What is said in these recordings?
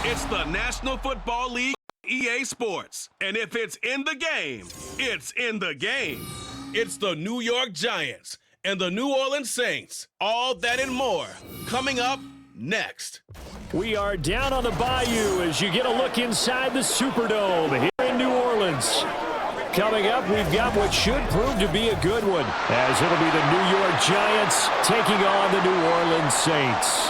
It's the National Football League, EA Sports. And if it's in the game, it's in the game. It's the New York Giants and the New Orleans Saints. All that and more coming up next. We are down on the bayou as you get a look inside the Superdome here in New Orleans. Coming up, we've got what should prove to be a good one, as it'll be the New York Giants taking on the New Orleans Saints.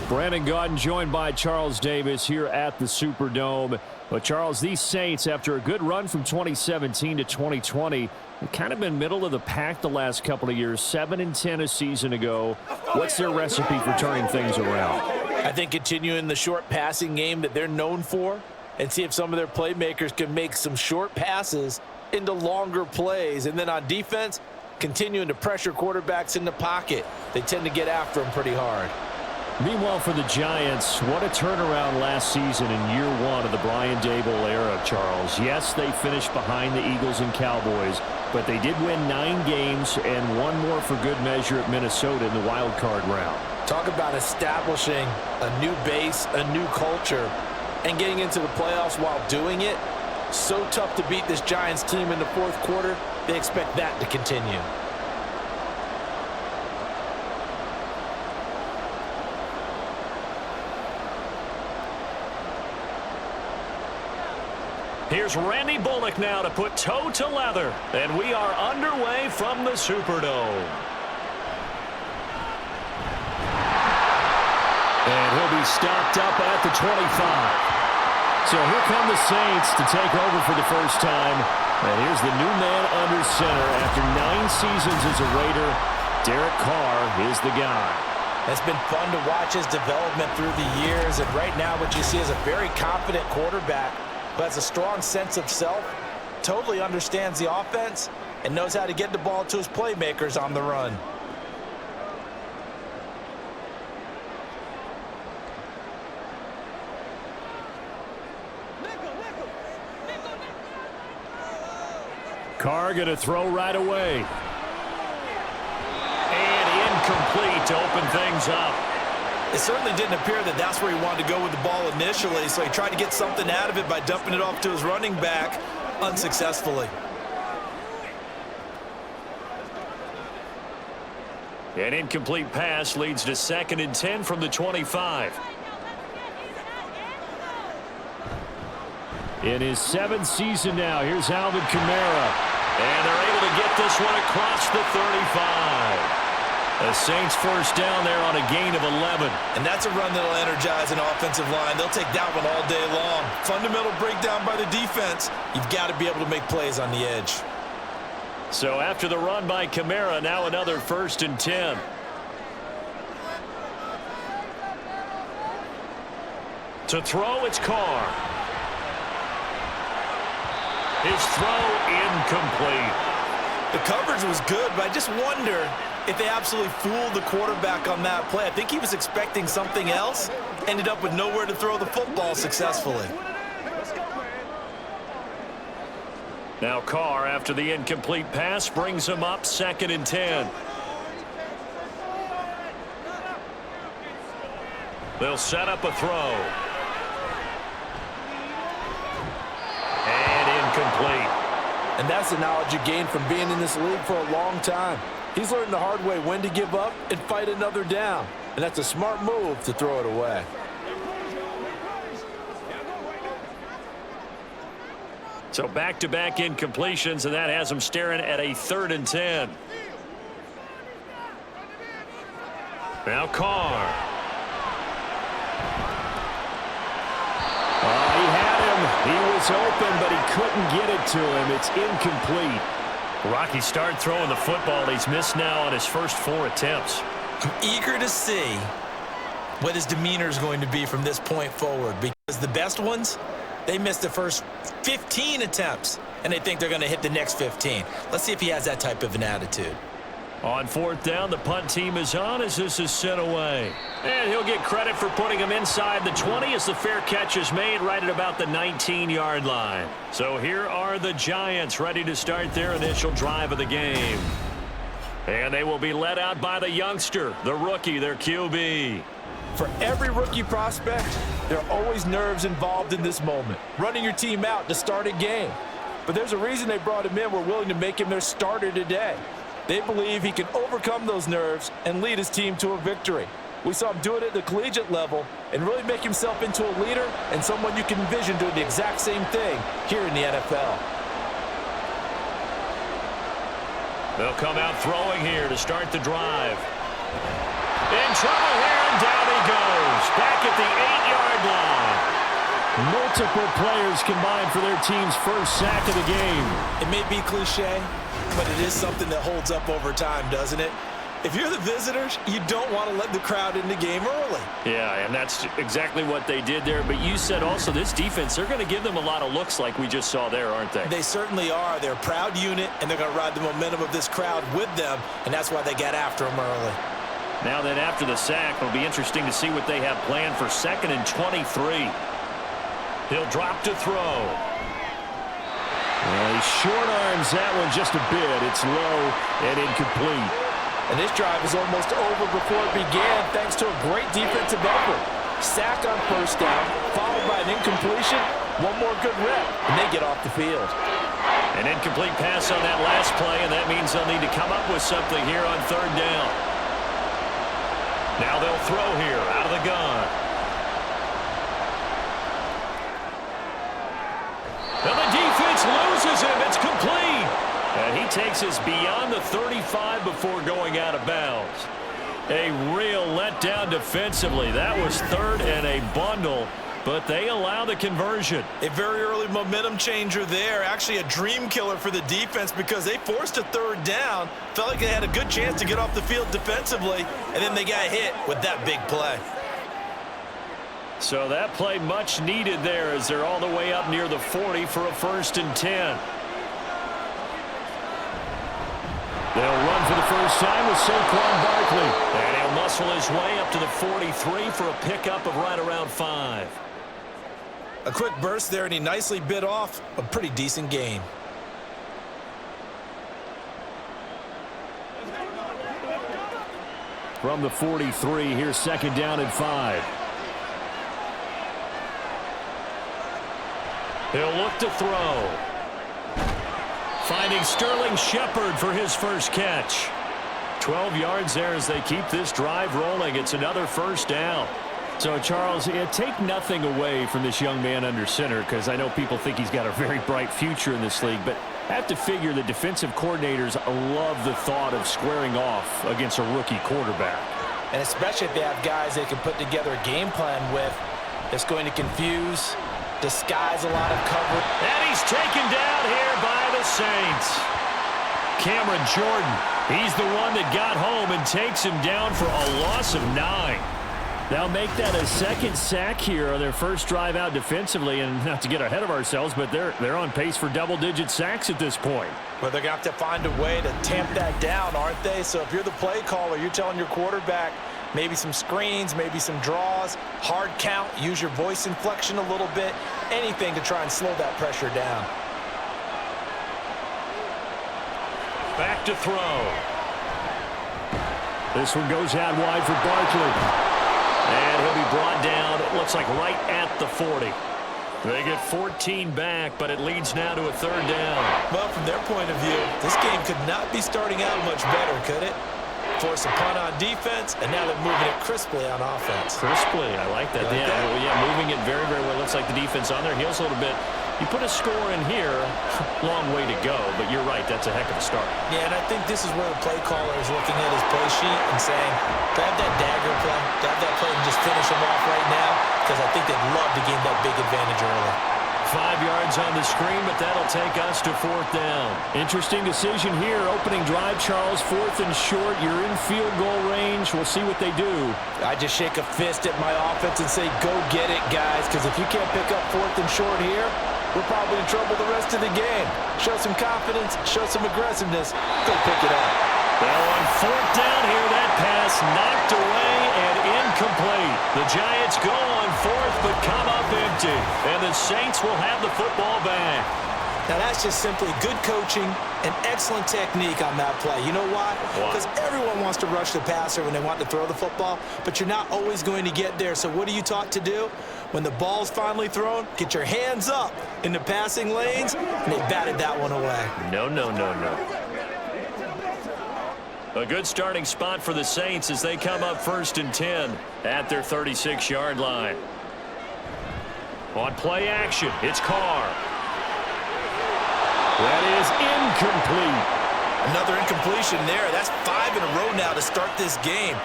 Brandon Gaudin joined by Charles Davis here at the Superdome. But, Charles, these Saints, after a good run from 2017 to 2020, have kind of been middle of the pack the last couple of years, 7-10 a season ago. What's their recipe for turning things around? I think continuing the short passing game that they're known for and see if some of their playmakers can make some short passes into longer plays. And then on defense, continuing to pressure quarterbacks in the pocket. They tend to get after them pretty hard. Meanwhile, for the Giants, what a turnaround last season in year one of the Brian Daboll era, Charles. Yes, they finished behind the Eagles and Cowboys, but they did win 9 games and one more for good measure at Minnesota in the wild card round. Talk about establishing a new base, a new culture, and getting into the playoffs while doing it. So tough to beat this Giants team in the fourth quarter. They expect that to continue. Here's Randy Bullock now to put toe to leather, and we are underway from the Superdome. And he'll be stopped up at the 25. So here come the Saints to take over for the first time. And here's the new man under center. After 9 seasons as a Raider, Derek Carr is the guy. It's been fun to watch his development through the years. And right now what you see is a very confident quarterback who has a strong sense of self, totally understands the offense, and knows how to get the ball to his playmakers on the run. Carr going to throw right away. And incomplete to open things up. It certainly didn't appear that that's where he wanted to go with the ball initially, so he tried to get something out of it by dumping it off to his running back unsuccessfully. An incomplete pass leads to 2nd and 10 from the 25. In his 7th season now, here's Alvin Kamara. And they're able to get this one across the 35. The Saints first down there on a gain of 11. And that's a run that'll energize an offensive line. They'll take that one all day long. Fundamental breakdown by the defense. You've got to be able to make plays on the edge. So after the run by Kamara, now another 1st and 10. To throw, it's Carr. His throw incomplete. The coverage was good, but I just wonder if they absolutely fooled the quarterback on that play. I think he was expecting something else, ended up with nowhere to throw the football successfully. Now Carr, after the incomplete pass, brings him up 2nd and 10. They'll set up a throw. And incomplete. And that's the knowledge you gain from being in this league for a long time. He's learned the hard way when to give up and fight another down. And that's a smart move to throw it away. So back-to-back incompletions, and that has him staring at a 3rd and 10. Now Carr. He had him. He was open, but he couldn't get it to him. It's incomplete. Rocky started throwing the football. He's missed now on his first 4 attempts. I'm eager to see what his demeanor is going to be from this point forward, because the best ones, they missed the first 15 attempts, and they think they're going to hit the next 15. Let's see if he has that type of an attitude. On 4th down, the punt team is on as this is sent away. And he'll get credit for putting him inside the 20 as the fair catch is made right at about the 19-yard line. So here are the Giants ready to start their initial drive of the game. And they will be led out by the youngster, the rookie, their QB. For every rookie prospect, there are always nerves involved in this moment. Running your team out to start a game. But there's a reason they brought him in. We're willing to make him their starter today. They believe he can overcome those nerves and lead his team to a victory. We saw him do it at the collegiate level and really make himself into a leader and someone you can envision doing the exact same thing here in the NFL. They'll come out throwing here to start the drive. In trouble here, and down he goes. Back at the 8-yard line. Multiple players combined for their team's first sack of the game. It may be cliche, but it is something that holds up over time, doesn't it? If you're the visitors, you don't want to let the crowd in the game early. Yeah, and that's exactly what they did there. But you said also this defense, they're going to give them a lot of looks like we just saw there, aren't they? They certainly are. They're a proud unit, and they're going to ride the momentum of this crowd with them, and that's why they got after them early. Now that after the sack, it'll be interesting to see what they have planned for 2nd and 23. He'll drop to throw. Well, he short arms that one just a bit. It's low and incomplete. And this drive is almost over before it began thanks to a great defensive effort. Sack on first down, followed by an incompletion. One more good rep, and they get off the field. An incomplete pass on that last play, and that means they'll need to come up with something here on 3rd down. Now they'll throw here out of the gun. And the defense loses him. It's complete. And he takes us beyond the 35 before going out of bounds. A real letdown defensively. That was 3rd and a bundle, but they allow the conversion. A very early momentum changer there. Actually a dream killer for the defense because they forced a 3rd down. Felt like they had a good chance to get off the field defensively, and then they got hit with that big play. So that play much needed there as they're all the way up near the 40 for a 1st and 10. They'll run for the first time with Saquon Barkley. And he'll muscle his way up to the 43 for a pickup of right around 5. A quick burst there, and he nicely bit off a pretty decent gain. From the 43, here's 2nd down and 5. He'll look to throw. Finding Sterling Shepard for his first catch. 12 yards there as they keep this drive rolling. It's another 1st down. So, Charles, take nothing away from this young man under center because I know people think he's got a very bright future in this league, but I have to figure the defensive coordinators love the thought of squaring off against a rookie quarterback. And especially if they have guys they can put together a game plan with that's going to confuse, disguise a lot of coverage. And he's taken down here by the Saints. Cameron Jordan, he's the one that got home and takes him down for a loss of 9. They'll make that a 2nd sack here on their first drive out defensively, and not to get ahead of ourselves, but they're on pace for double-digit sacks at this point. Well, they're going to have to find a way to tamp that down, aren't they? So if you're the play caller, you're telling your quarterback maybe some screens, maybe some draws, hard count, use your voice inflection a little bit, anything to try and slow that pressure down. Back to throw. This one goes out wide for Barkley. And he'll be brought down, it looks like right at the 40. They get 14 back, but it leads now to a 3rd down. Well, from their point of view, this game could not be starting out much better, could it? Force a punt on defense, and now they're moving it crisply on offense. Crisply, I like that. Yeah, moving it very, very well. Looks like the defense on their heels a little bit. You put a score in here, long way to go, but you're right, that's a heck of a start. Yeah, and I think this is where the play caller is looking at his play sheet and saying, grab that dagger play, grab that play and just finish him off right now, because I think they'd love to gain that big advantage early. 5 yards on the screen, but that'll take us to 4th down. Interesting decision here. Opening drive, Charles, 4th and short. You're in field goal range. We'll see what they do. I just shake a fist at my offense and say, go get it, guys, because if you can't pick up 4th and short here, we're probably in trouble the rest of the game. Show some confidence, show some aggressiveness, go pick it up. Well, on 4th down here, that pass knocked away and incomplete. The Giants go on 4th but come up empty. And the Saints will have the football back. Now, that's just simply good coaching and excellent technique on that play. You know why? Because everyone wants to rush the passer when they want to throw the football, but you're not always going to get there. So what are you taught to do? When the ball's finally thrown, get your hands up in the passing lanes, and they batted that one away. No. A good starting spot for the Saints as they come up 1st and 10 at their 36-yard line. On play action, it's Carr. That is incomplete. Another incompletion there. That's 5 in a row now to start this game.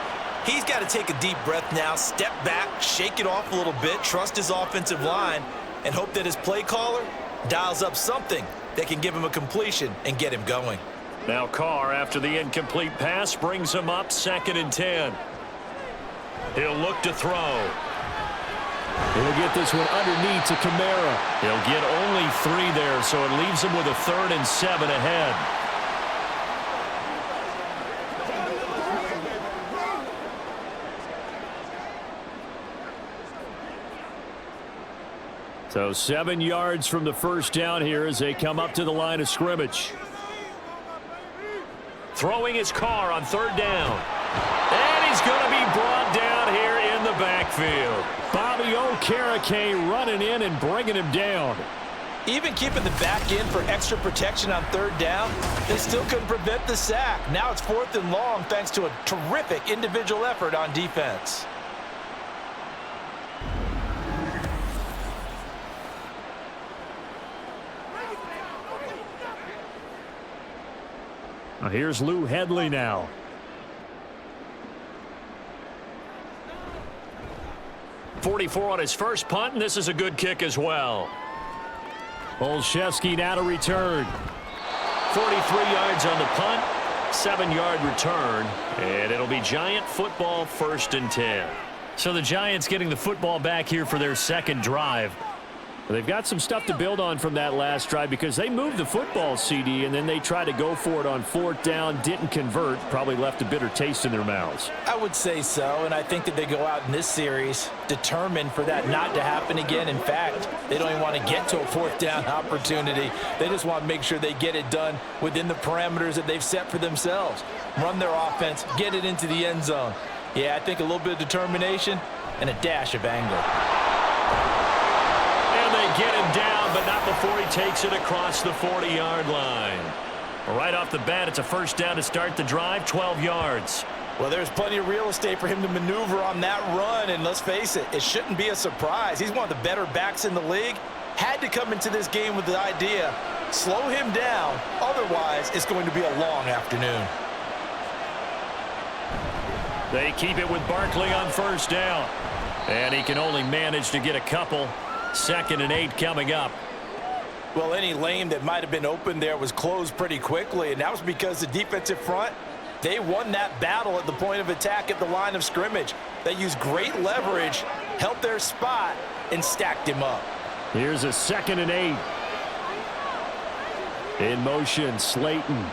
He's got to take a deep breath now, step back, shake it off a little bit, trust his offensive line, and hope that his play caller dials up something that can give him a completion and get him going. Now Carr, after the incomplete pass, brings him up 2nd and 10. He'll look to throw. He'll get this one underneath to Kamara. He'll get only 3 there, so it leaves him with a 3rd and 7 ahead. So 7 yards from the first down here as they come up to the line of scrimmage. Throwing his Carr on 3rd down. And he's going to be brought down here in the backfield. Bobby Okereke running in and bringing him down. Even keeping the back in for extra protection on 3rd down, they still couldn't prevent the sack. Now it's 4th and long thanks to a terrific individual effort on defense. Here's Lou Hedley now. .44 on his first punt, and this is a good kick as well. Olszewski now to return. 43 yards on the punt, 7-yard return, and it'll be Giant football 1st and 10. So the Giants getting the football back here for their second drive. They've got some stuff to build on from that last drive because they moved the football, CD, and then they tried to go for it on 4th down, didn't convert, probably left a bitter taste in their mouths. I would say so, and I think that they go out in this series determined for that not to happen again. In fact, they don't even want to get to a 4th down opportunity. They just want to make sure they get it done within the parameters that they've set for themselves. Run their offense, get it into the end zone. Yeah, I think a little bit of determination and a dash of anger. Get him down, but not before he takes it across the 40-yard line. Right off the bat, it's a 1st down to start the drive, 12 yards. Well, there's plenty of real estate for him to maneuver on that run, and let's face it, it shouldn't be a surprise. He's one of the better backs in the league. Had to come into this game with the idea, slow him down, otherwise it's going to be a long afternoon. They keep it with Barkley on 1st down, and he can only manage to get a couple. 2nd and 8 coming up. Well, any lane that might have been open there was closed pretty quickly, and that was because the defensive front, they won that battle at the point of attack at the line of scrimmage. They used great leverage, held their spot, and stacked him up. Here's a 2nd and 8. In motion, Slayton.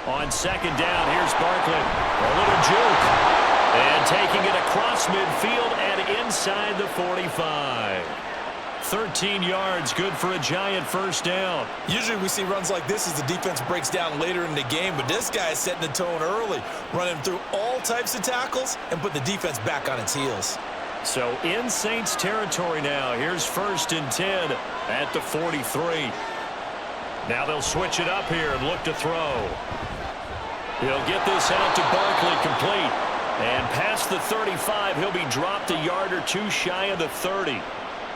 On 2nd down, here's Barkley. A little juke. And taking it across midfield and inside the 45. 13 yards, good for a Giant 1st down. Usually we see runs like this as the defense breaks down later in the game, but this guy is setting the tone early, running through all types of tackles and put the defense back on its heels. So in Saints territory now. Here's 1st and 10 at the 43. Now they'll switch it up here and look to throw. He'll get this out to Barkley, complete. And past the 35, he'll be dropped a yard or 2 shy of the 30.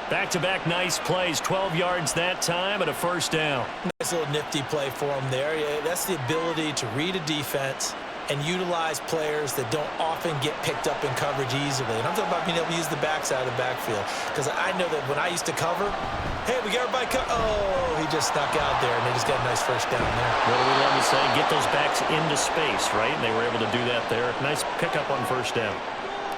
Back-to-back nice plays, 12 yards that time and a 1st down. Nice little nifty play for him there. Yeah, that's the ability to read a defense and utilize players that don't often get picked up in coverage easily. And I'm talking about being able to use the backside of the backfield. Because I know that when I used to cover, hey, we got everybody oh, he just snuck out there, and they just got a nice 1st down there. What do we love to say? Get those backs into space, right? And they were able to do that there. Nice pickup on 1st down.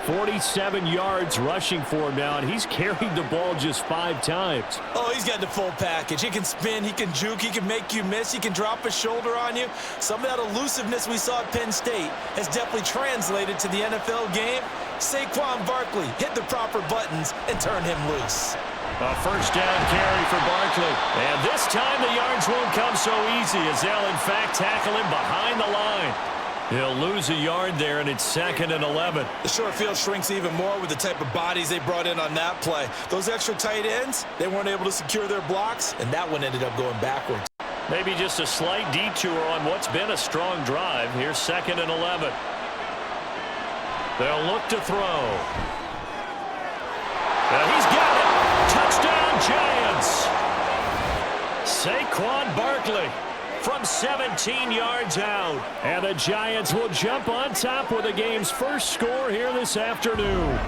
47 yards rushing for him now, and he's carried the ball just 5 times. Oh, he's got the full package. He can spin, he can juke, he can make you miss, he can drop a shoulder on you. Some of that elusiveness we saw at Penn State has definitely translated to the NFL game. Saquon Barkley hit the proper buttons and turn him loose. A first down carry for Barkley. And this time the yards won't come so easy as they'll, in fact, tackle him behind the line. He'll lose a yard there, and it's 2nd and 11. The short field shrinks even more with the type of bodies they brought in on that play. Those extra tight ends, they weren't able to secure their blocks, and that one ended up going backwards. Maybe just a slight detour on what's been a strong drive. Here's 2nd and 11. They'll look to throw. He's got it. Touchdown, Giants. Saquon Barkley from 17 yards out. And the Giants will jump on top with the game's first score here this afternoon.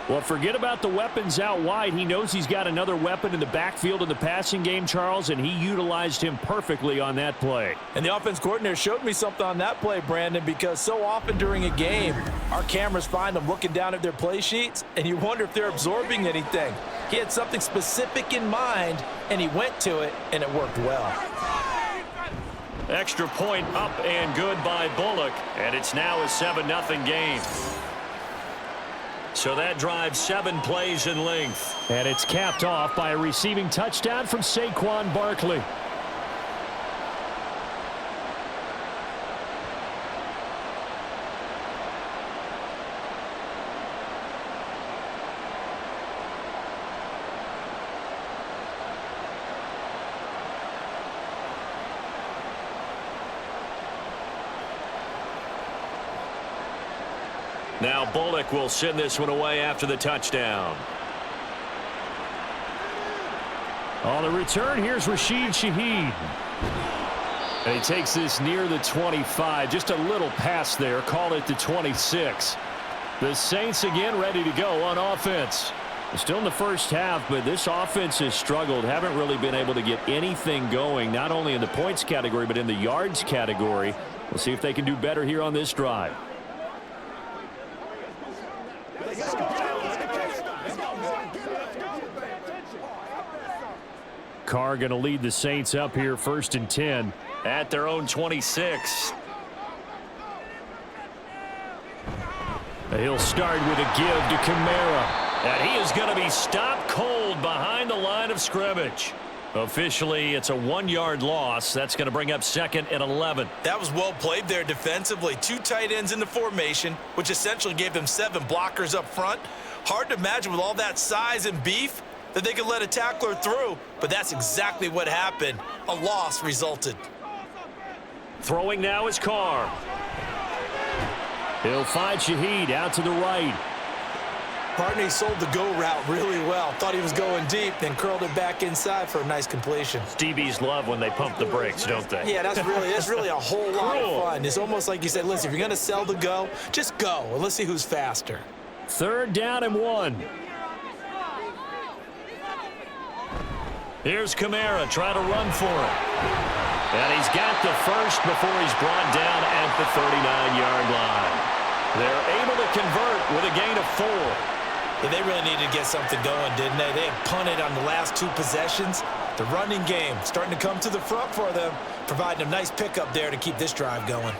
Well, forget about the weapons out wide. He knows he's got another weapon in the backfield in the passing game, Charles, and he utilized him perfectly on that play. And the offense coordinator showed me something on that play, Brandon, because so often during a game, our cameras find them looking down at their play sheets, and you wonder if they're absorbing anything. He had something specific in mind, and he went to it, and it worked well. Extra point up and good by Bullock, and it's now a 7-0 game. So that drives 7 plays in length. And it's capped off by a receiving touchdown from Saquon Barkley. Now Bullock will send this one away after the touchdown. On the return, here's Rashid Shaheed. And he takes this near the 25. Just a little pass there. Call it the 26. The Saints again ready to go on offense. Still in the first half, but this offense has struggled. Haven't really been able to get anything going, not only in the points category, but in the yards category. We'll see if they can do better here on this drive. Carr going to lead the Saints up here 1st and 10 at their own 26. He'll start with a give to Kamara. And he is going to be stopped cold behind the line of scrimmage. Officially, it's a 1-yard loss. That's going to bring up 2nd and 11. That was well played there defensively. 2 tight ends in the formation, which essentially gave them 7 blockers up front. Hard to imagine with all that size and beef that they could let a tackler through, but that's exactly what happened. A loss resulted. Throwing now is Carr. He'll find Shaheed out to the right. Partner, he sold the go route really well. Thought he was going deep, then curled it back inside for a nice completion. DBs love when they pump the brakes, don't they? Yeah, that's really a whole lot of fun. It's almost like you said, listen, if you're going to sell the go, just go, and let's see who's faster. 3rd down and 1. Here's Kamara trying to run for it. And he's got the first before he's brought down at the 39-yard line. They're able to convert with a gain of 4. Yeah, they really needed to get something going, didn't they? They had punted on the last 2 possessions. The running game starting to come to the front for them, providing a nice pickup there to keep this drive going.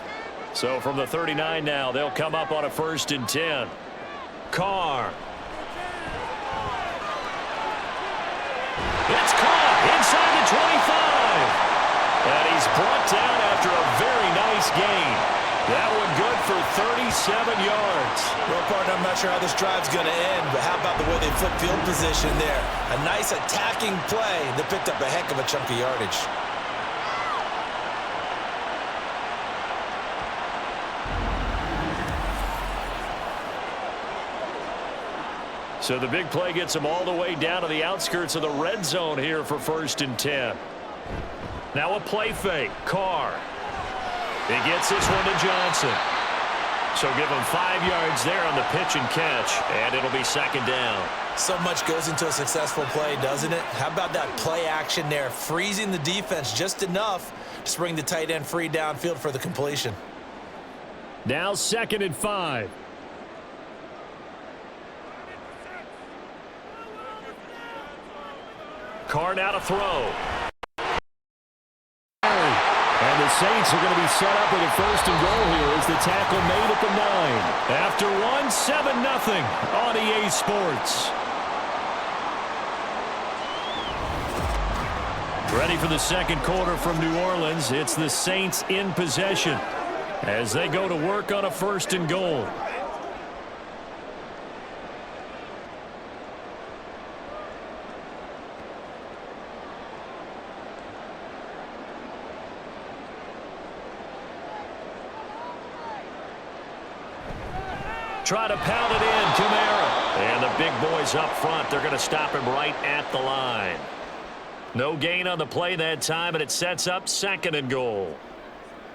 So from the 39 now, they'll come up on a 1st and 10. Carr. It's caught inside the 25. And he's brought down after a very nice gain. That one good for 37 yards. Well, partner, I'm not sure how this drive's going to end, but how about the way they flip field position there? A nice attacking play that picked up a heck of a chunk of yardage. So the big play gets them all the way down to the outskirts of the red zone here for 1st and 10. Now a play fake. Carr. He gets this one to Johnson. So give him 5 yards there on the pitch and catch, and it'll be 2nd down. So much goes into a successful play, doesn't it? How about that play action there, freezing the defense just enough to bring the tight end free downfield for the completion. Now 2nd and 5. Carr now to throw. And the Saints are going to be set up with a 1st and goal here as the tackle made at the 9. After one, 7-0 on EA Sports. Ready for the second quarter from New Orleans. It's the Saints in possession as they go to work on a 1st and goal. Try to pound it in, Kamara. And the big boys up front, they're going to stop him right at the line. No gain on the play that time, and it sets up 2nd and goal.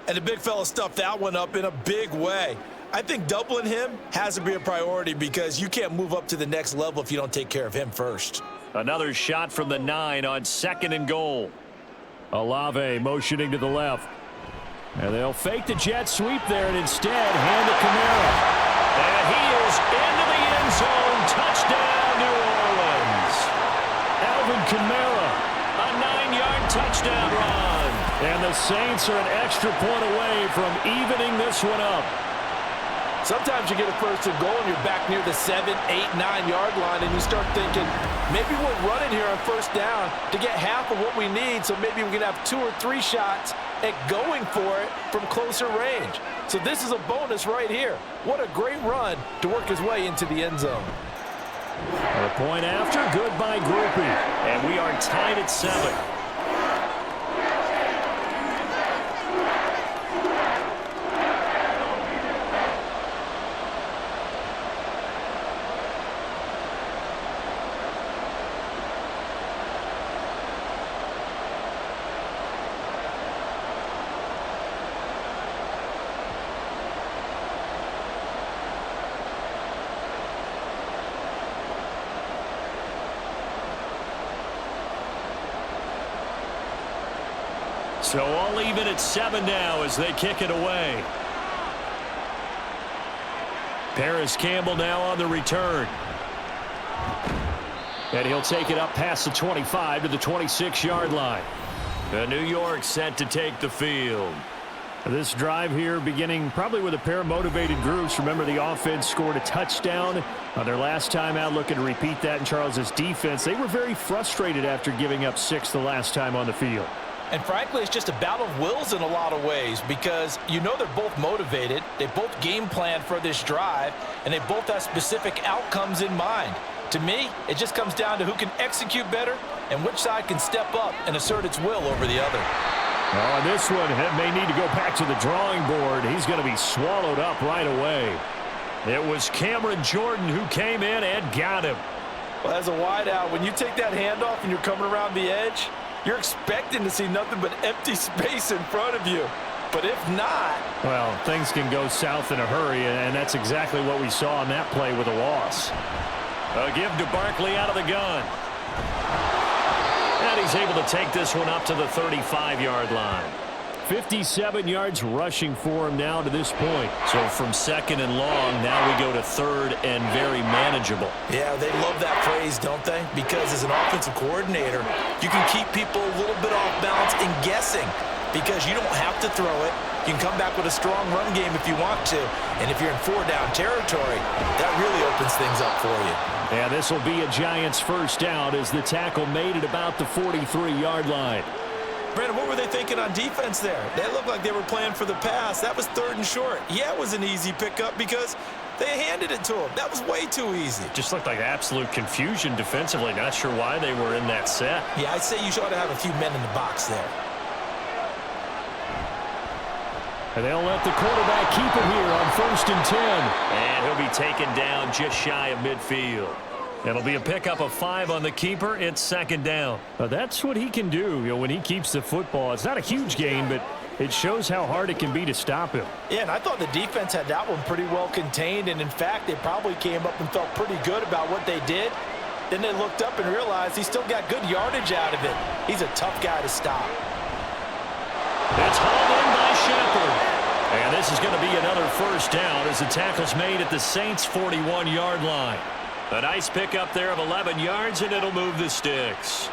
And the big fella stuffed that one up in a big way. I think doubling him has to be a priority because you can't move up to the next level if you don't take care of him first. Another shot from the 9 on 2nd and goal. Olave motioning to the left. And they'll fake the jet sweep there and instead hand it to Kamara. And he is into the end zone. Touchdown, New Orleans. Alvin Kamara, a 9-yard touchdown run. And the Saints are an extra point away from evening this one up. Sometimes you get a 1st and goal and you're back near the 7, 8, 9-yard line and you start thinking, maybe we're running here on 1st down to get half of what we need, so maybe we can have 2 or 3 shots at going for it from closer range. So this is a bonus right here. What a great run to work his way into the end zone. A point after, good by Grupe. And we are tied at 7. So all even at 7 now as they kick it away. Paris Campbell now on the return. And he'll take it up past the 25 to the 26-yard line. The New York set to take the field. This drive here beginning probably with a pair of motivated groups. Remember, the offense scored a touchdown on their last time out, looking to repeat that in Charles's defense. They were very frustrated after giving up 6 the last time on the field. And frankly, it's just a battle of wills in a lot of ways because you know they're both motivated, they both game plan for this drive, and they both have specific outcomes in mind. To me, it just comes down to who can execute better and which side can step up and assert its will over the other. On this one, it may need to go back to the drawing board. He's going to be swallowed up right away. It was Cameron Jordan who came in and got him. Well, as a wideout, when you take that handoff and you're coming around the edge, you're expecting to see nothing but empty space in front of you. But if not... well, things can go south in a hurry, and that's exactly what we saw on that play with a loss. A give to Barkley out of the gun. And he's able to take this one up to the 35-yard line. 57 yards rushing for him now to this point. So from 2nd and long, now we go to 3rd and very manageable. Yeah, they love that phrase, don't they? Because as an offensive coordinator, you can keep people a little bit off balance and guessing because you don't have to throw it. You can come back with a strong run game if you want to. And if you're in 4-down territory, that really opens things up for you. Yeah, this will be a Giants 1st down as the tackle made it about the 43-yard line. Brandon, what were they thinking on defense there? They looked like they were playing for the pass. That was 3rd and short. Yeah, it was an easy pickup because they handed it to him. That was way too easy. Just looked like absolute confusion defensively. Not sure why they were in that set. Yeah, I'd say you ought to have a few men in the box there. And they'll let the quarterback keep it here on 1st and 10. And he'll be taken down just shy of midfield. It'll be a pickup of 5 on the keeper. It's 2nd down. That's what he can do, when he keeps the football. It's not a huge gain, but it shows how hard it can be to stop him. Yeah, and I thought the defense had that one pretty well contained, and in fact, they probably came up and felt pretty good about what they did. Then they looked up and realized he still got good yardage out of it. He's a tough guy to stop. It's hauled in by Shepard. And this is going to be another 1st down as the tackle's made at the Saints' 41-yard line. A nice pickup there of 11 yards, and it'll move the sticks.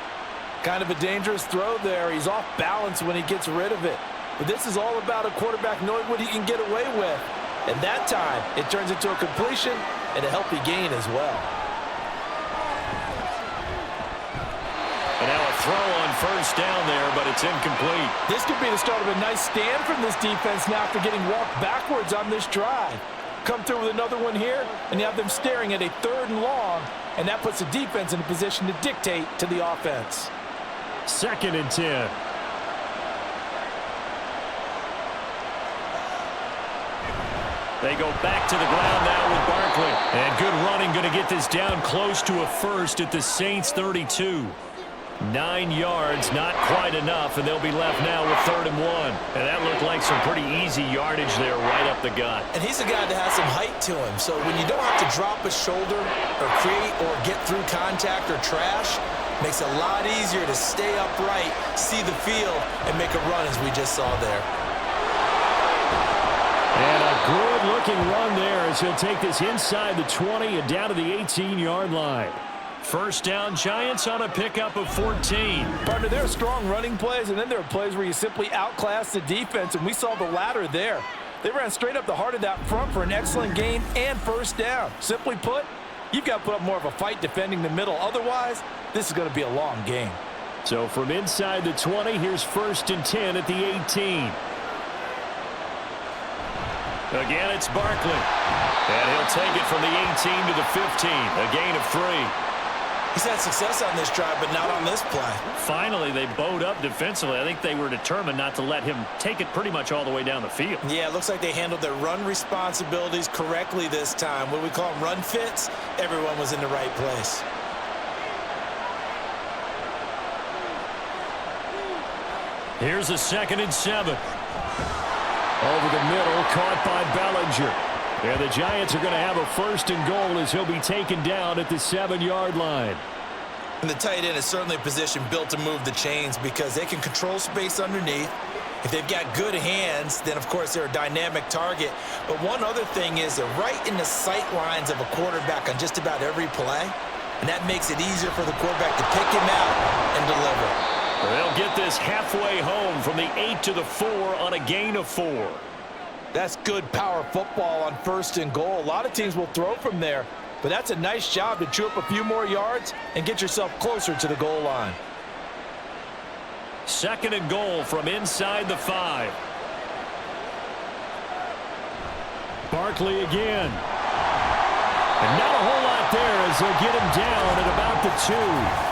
Kind of a dangerous throw there. He's off balance when he gets rid of it. But this is all about a quarterback knowing what he can get away with. And that time, it turns into a completion and a healthy gain as well. And now a throw on first down there, but it's incomplete. This could be the start of a nice stand from this defense now after getting walked backwards on this drive. Come through with another one here, and you have them staring at a 3rd and long, and that puts the defense in a position to dictate to the offense. 2nd and 10. They go back to the ground now with Barkley. And good running, going to get this down close to a first at the Saints 32. 9 yards, not quite enough, and they'll be left now with 3rd and 1. And that looked like some pretty easy yardage there right up the gut. And he's a guy that has some height to him, so when you don't have to drop a shoulder or create or get through contact or trash, makes it a lot easier to stay upright, see the field, and make a run as we just saw there. And a good-looking run there as he'll take this inside the 20 and down to the 18-yard line. First down, Giants on a pickup of 14. Partner, there are strong running plays, and then there are plays where you simply outclass the defense, and we saw the latter there. They ran straight up the heart of that front for an excellent gain and first down. Simply put, you've got to put up more of a fight defending the middle. Otherwise, this is going to be a long game. So from inside the 20, here's 1st and 10 at the 18. Again, it's Barkley. And he'll take it from the 18 to the 15. A gain of 3. He's had success on this drive, but not on this play. Finally, they bowed up defensively. I think they were determined not to let him take it pretty much all the way down the field. Yeah, it looks like they handled their run responsibilities correctly this time. What we call them run fits, everyone was in the right place. Here's a 2nd and 7. Over the middle, caught by Bellinger. And the Giants are going to have a 1st and goal as he'll be taken down at the 7-yard line. And the tight end is certainly a position built to move the chains because they can control space underneath. If they've got good hands, then of course they're a dynamic target. But one other thing is they're right in the sight lines of a quarterback on just about every play. And that makes it easier for the quarterback to pick him out and deliver. They'll get this halfway home from the 8 to the 4 on a gain of 4. That's good power football on 1st and goal. A lot of teams will throw from there, but that's a nice job to chew up a few more yards and get yourself closer to the goal line. 2nd and goal from inside the 5. Barkley again. And not a whole lot there as they'll get him down at about the 2.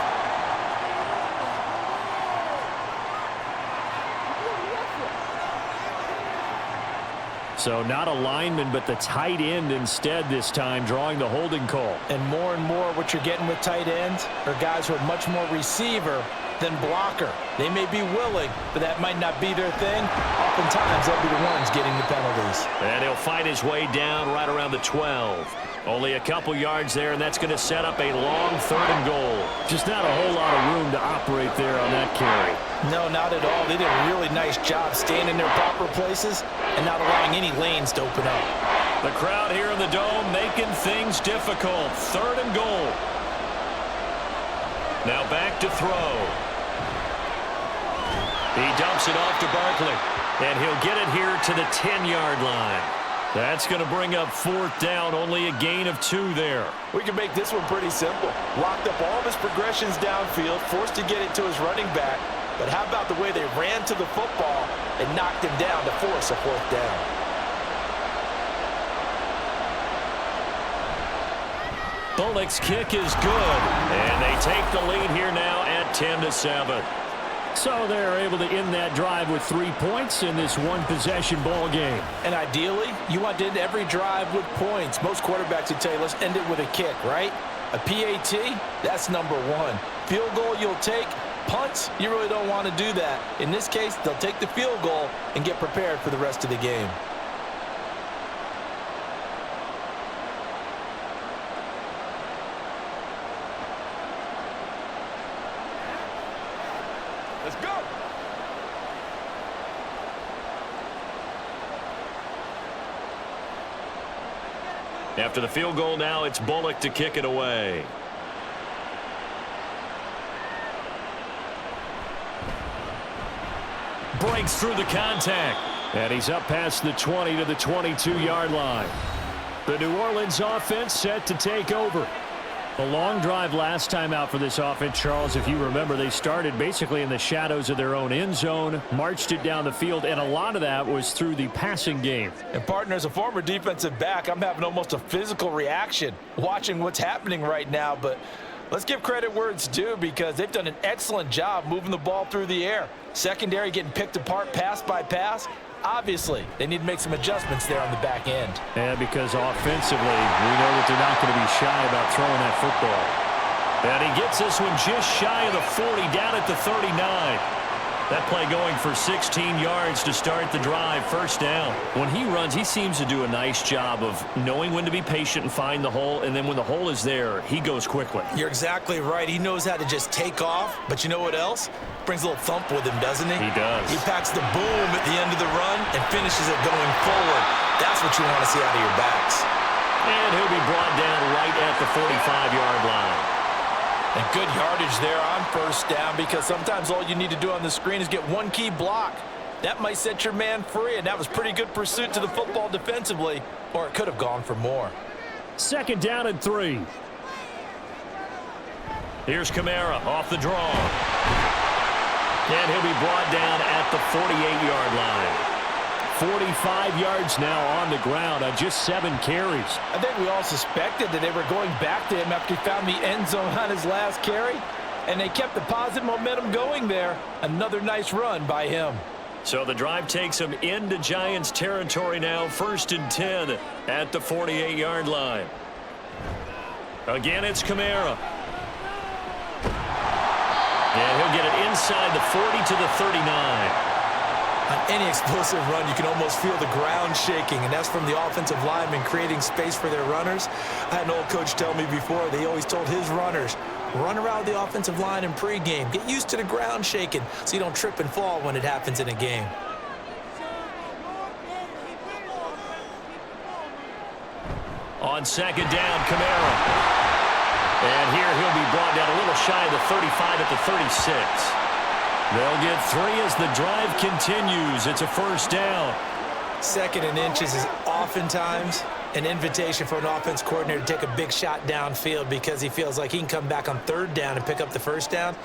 So not a lineman, but the tight end instead this time, drawing the holding call. And more what you're getting with tight ends are guys who are much more receiver than blocker. They may be willing, but that might not be their thing. Oftentimes, they'll be the ones getting the penalties. And he'll fight his way down right around the 12. Only a couple yards there, and that's going to set up a long 3rd and goal. Just not a whole lot of room to operate there on that carry. No, not at all. They did a really nice job staying in their proper places and not allowing any lanes to open up. The crowd here in the Dome making things difficult. 3rd and goal. Now back to throw. He dumps it off to Barkley, and he'll get it here to the 10-yard line. That's going to bring up 4th down, only a gain of 2 there. We can make this one pretty simple. Locked up all of his progressions downfield, forced to get it to his running back. But how about the way they ran to the football and knocked him down to force a 4th down? Bullock's kick is good, and they take the lead here now at 10-7. So they're able to end that drive with 3 points in this one-possession ball game. And ideally, you want to end every drive with points. Most quarterbacks would tell you, let's end it with a kick, right? A PAT, that's number 1. Field goal you'll take. Punts, you really don't want to do that. In this case, they'll take the field goal and get prepared for the rest of the game. Let's go. After the field goal now, it's Bullock to kick it away. Breaks through the contact. And he's up past the 20 to the 22-yard line. The New Orleans offense set to take over. A long drive last time out for this offense, Charles. If you remember, they started basically in the shadows of their own end zone, marched it down the field, and a lot of that was through the passing game. And partner, as a former defensive back, I'm having almost a physical reaction watching what's happening right now. But let's give credit where it's due, because they've done an excellent job moving the ball through the air. Secondary getting picked apart pass by pass. Obviously, they need to make some adjustments there on the back end. Yeah, because offensively, we know that they're not going to be shy about throwing that football. And he gets this one just shy of the 40, down at the 39. That play going for 16 yards to start the drive, first down. When he runs, he seems to do a nice job of knowing when to be patient and find the hole, and then when the hole is there, he goes quickly. You're exactly right. He knows how to just take off, but you know what else? Brings a little thump with him, doesn't he? He does. He packs the boom at the end of the run and finishes it going forward. That's what you want to see out of your backs. And he'll be brought down right at the 45-yard line. And good yardage there on first down, because sometimes all you need to do on the screen is get one key block. That might set your man free, and that was pretty good pursuit to the football defensively, or it could have gone for more. Second down and 3. Here's Kamara off the draw. And he'll be brought down at the 48-yard line. 45 yards now on the ground on just 7 carries. I think we all suspected that they were going back to him after he found the end zone on his last carry, and they kept the positive momentum going there. Another nice run by him. So the drive takes him into Giants territory now, 1st and 10 at the 48-yard line. Again, it's Kamara. And he'll get it inside the 40 to the 39. On any explosive run, you can almost feel the ground shaking, and that's from the offensive linemen creating space for their runners. I had an old coach tell me before, they always told his runners, run around the offensive line in pregame. Get used to the ground shaking so you don't trip and fall when it happens in a game. On second down, Kamara. And here he'll be brought down a little shy of the 35 at the 36. They'll get 3 as the drive continues. It's a first down. 2nd and inches is oftentimes an invitation for an offense coordinator to take a big shot downfield, because he feels like he can come back on 3rd down and pick up the first down.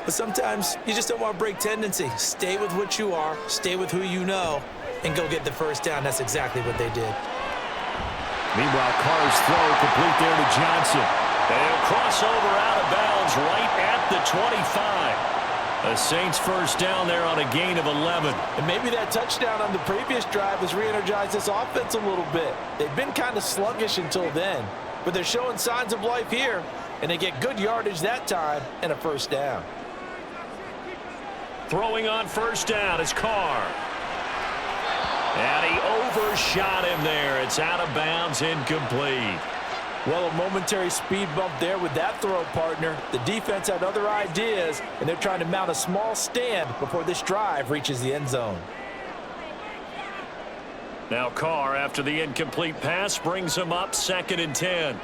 But sometimes you just don't want to break tendency. Stay with what you are, stay with who you know, and go get the first down. That's exactly what they did. Meanwhile, Carr's throw complete there to Johnson. They'll cross over out of bounds right at the 25. The Saints first down there on a gain of 11. And maybe that touchdown on the previous drive has re-energized this offense a little bit. They've been kind of sluggish until then, but they're showing signs of life here, and they get good yardage that time and a first down. Throwing on first down is Carr. And he overshot him there. It's out of bounds, incomplete. Well, a momentary speed bump there with that throw, partner. The defense had other ideas, and they're trying to mount a small stand before this drive reaches the end zone. Now Carr, after the incomplete pass, brings him up 2nd and 10.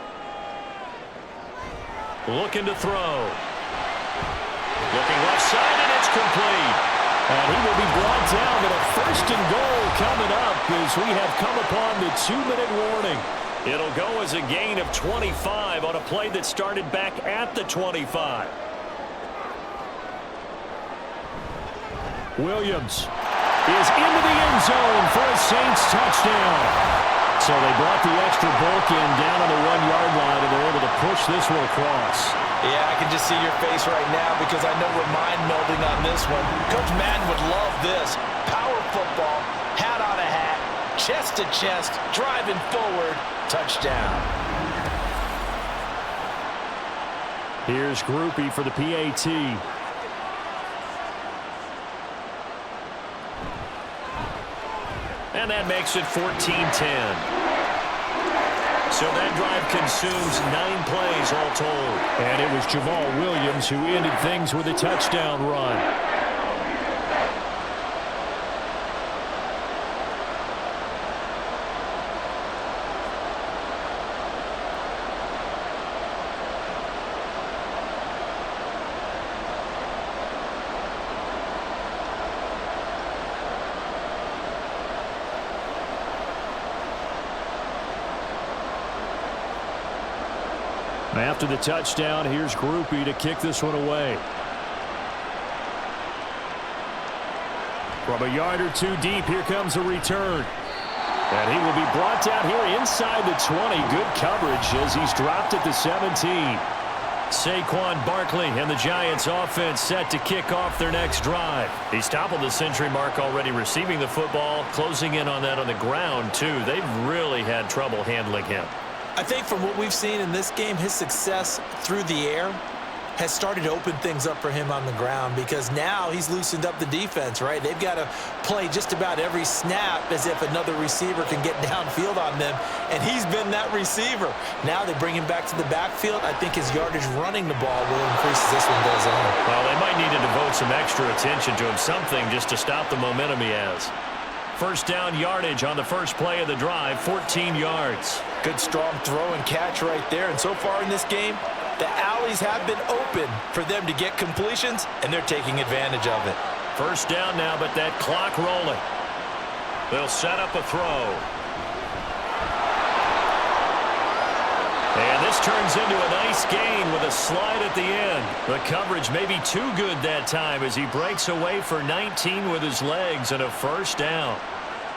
Looking to throw. Looking left side, and it's complete. And he will be brought down with a 1st and goal coming up as we have come upon the 2-minute warning. It'll go as a gain of 25 on a play that started back at the 25. Williams is into the end zone for a Saints touchdown. So they brought the extra bulk in down on the 1-yard line, and they're able to push this one across. Yeah, I can just see your face right now, because I know we're mind melding on this one. Coach Madden would love this. Power football, hat on a hat, chest to chest, driving forward, touchdown. Here's Groupie for the PAT. And that makes it 14-10. So that drive consumes 9 plays all told. And it was Jamal Williams who ended things with a touchdown run. After the touchdown, here's Grupe to kick this one away. From a yard or two deep, here comes a return. And he will be brought down here inside the 20. Good coverage as he's dropped at the 17. Saquon Barkley and the Giants offense set to kick off their next drive. He's toppled the century mark already receiving the football, closing in on that on the ground, too. They've really had trouble handling him. I think from what we've seen in this game, his success through the air has started to open things up for him on the ground because now he's loosened up the defense, right? They've got to play just about every snap as if another receiver can get downfield on them, and he's been that receiver. Now they bring him back to the backfield. I think his yardage running the ball will increase as this one goes on. Well, they might need to devote some extra attention to him, something just to stop the momentum he has. First down yardage on the first play of the drive, 14 yards. Good strong throw and catch right there, and so far in this game, the alleys have been open for them to get completions, and they're taking advantage of it. First down now, but that clock rolling. They'll set up a throw. And this turns into a nice gain with a slide at the end. The coverage may be too good that time as he breaks away for 19 with his legs and a first down.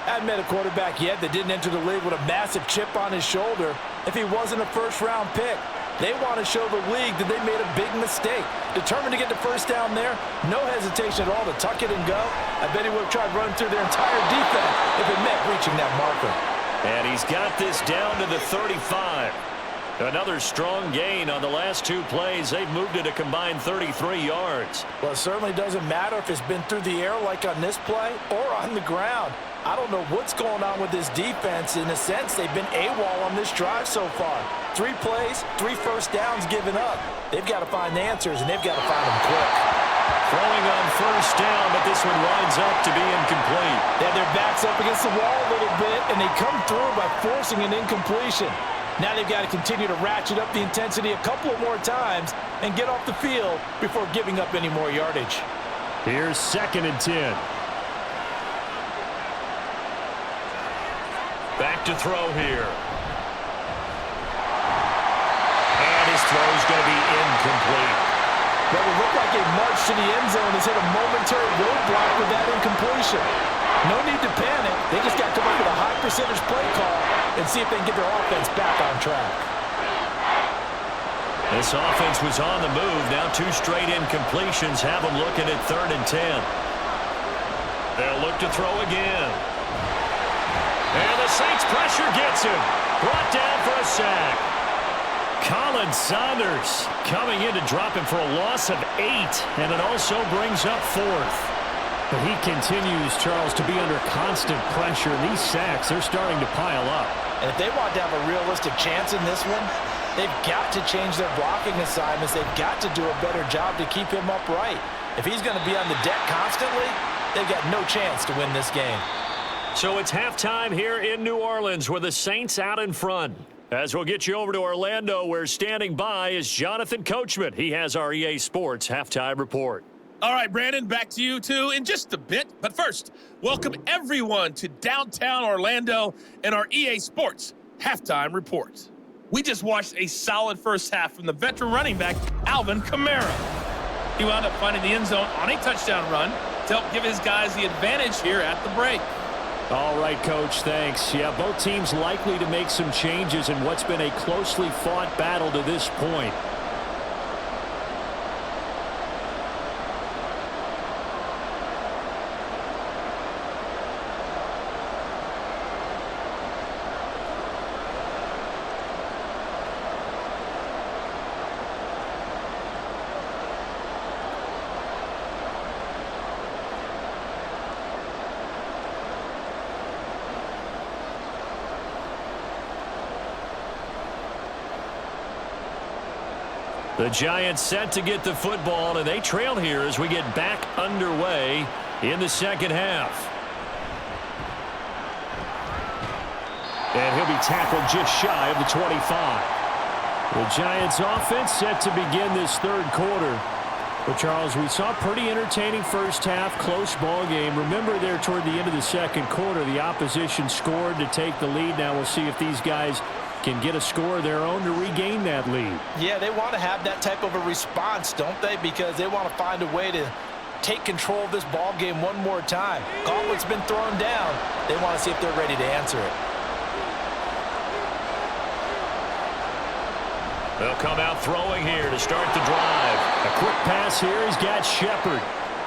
I hadn't met a quarterback yet that didn't enter the league with a massive chip on his shoulder if he wasn't a first-round pick. They want to show the league that they made a big mistake. Determined to get the first down there. No hesitation at all to tuck it and go. I bet he would have tried running through their entire defense if it meant reaching that marker. And he's got this down to the 35. Another strong gain on the last two plays. They've moved it a combined 33 yards. Well, it certainly doesn't matter if it's been through the air like on this play or on the ground. I don't know what's going on with this defense. In a sense, they've been AWOL on this drive so far. 3 plays, 3 first downs given up. They've got to find the answers, and they've got to find them quick. Throwing on first down, but this one winds up to be incomplete. They have their backs up against the wall a little bit, and they come through by forcing an incompletion. Now they've got to continue to ratchet up the intensity a couple of more times and get off the field before giving up any more yardage. Here's 2nd and 10. Back to throw here. And his throw's going to be incomplete. But it looked like a march to the end zone has hit a momentary roadblock with that incompletion. No need to panic. They just got to come up with a high percentage play call and see if they can get their offense back on track. This offense was on the move. Now 2 straight incompletions have them looking at 3rd and 10. They'll look to throw again. And the Saints pressure gets him. Brought down for a sack. Colin Saunders coming in to drop him for a loss of 8. And it also brings up 4th. But he continues, Charles, to be under constant pressure. And these sacks, they're starting to pile up. And if they want to have a realistic chance in this one, they've got to change their blocking assignments. They've got to do a better job to keep him upright. If he's going to be on the deck constantly, they've got no chance to win this game. So it's halftime here in New Orleans with the Saints out in front. As we'll get you over to Orlando, where standing by is Jonathan Coachman. He has our EA Sports halftime report. All right, Brandon, back to you two in just a bit. But first, welcome everyone to downtown Orlando and our EA Sports halftime report. We just watched a solid first half from the veteran running back, Alvin Kamara. He wound up finding the end zone on a touchdown run to help give his guys the advantage here at the break. All right, Coach, thanks. Yeah, both teams likely to make some changes in what's been a closely fought battle to this point. The Giants set to get the football, and they trail here as we get back underway in the second half. And he'll be tackled just shy of the 25. The Giants offense set to begin this third quarter. But, Charles, we saw a pretty entertaining first half, close ball game. Remember there toward the end of the second quarter, the opposition scored to take the lead. Now we'll see if these guys can get a score of their own to regain that lead. Yeah, they want to have that type of a response, don't they? Because they want to find a way to take control of this ball game one more time. Gauntlet's been thrown down. They want to see if they're ready to answer it. They'll come out throwing here to start the drive. A quick pass here. He's got Shepard.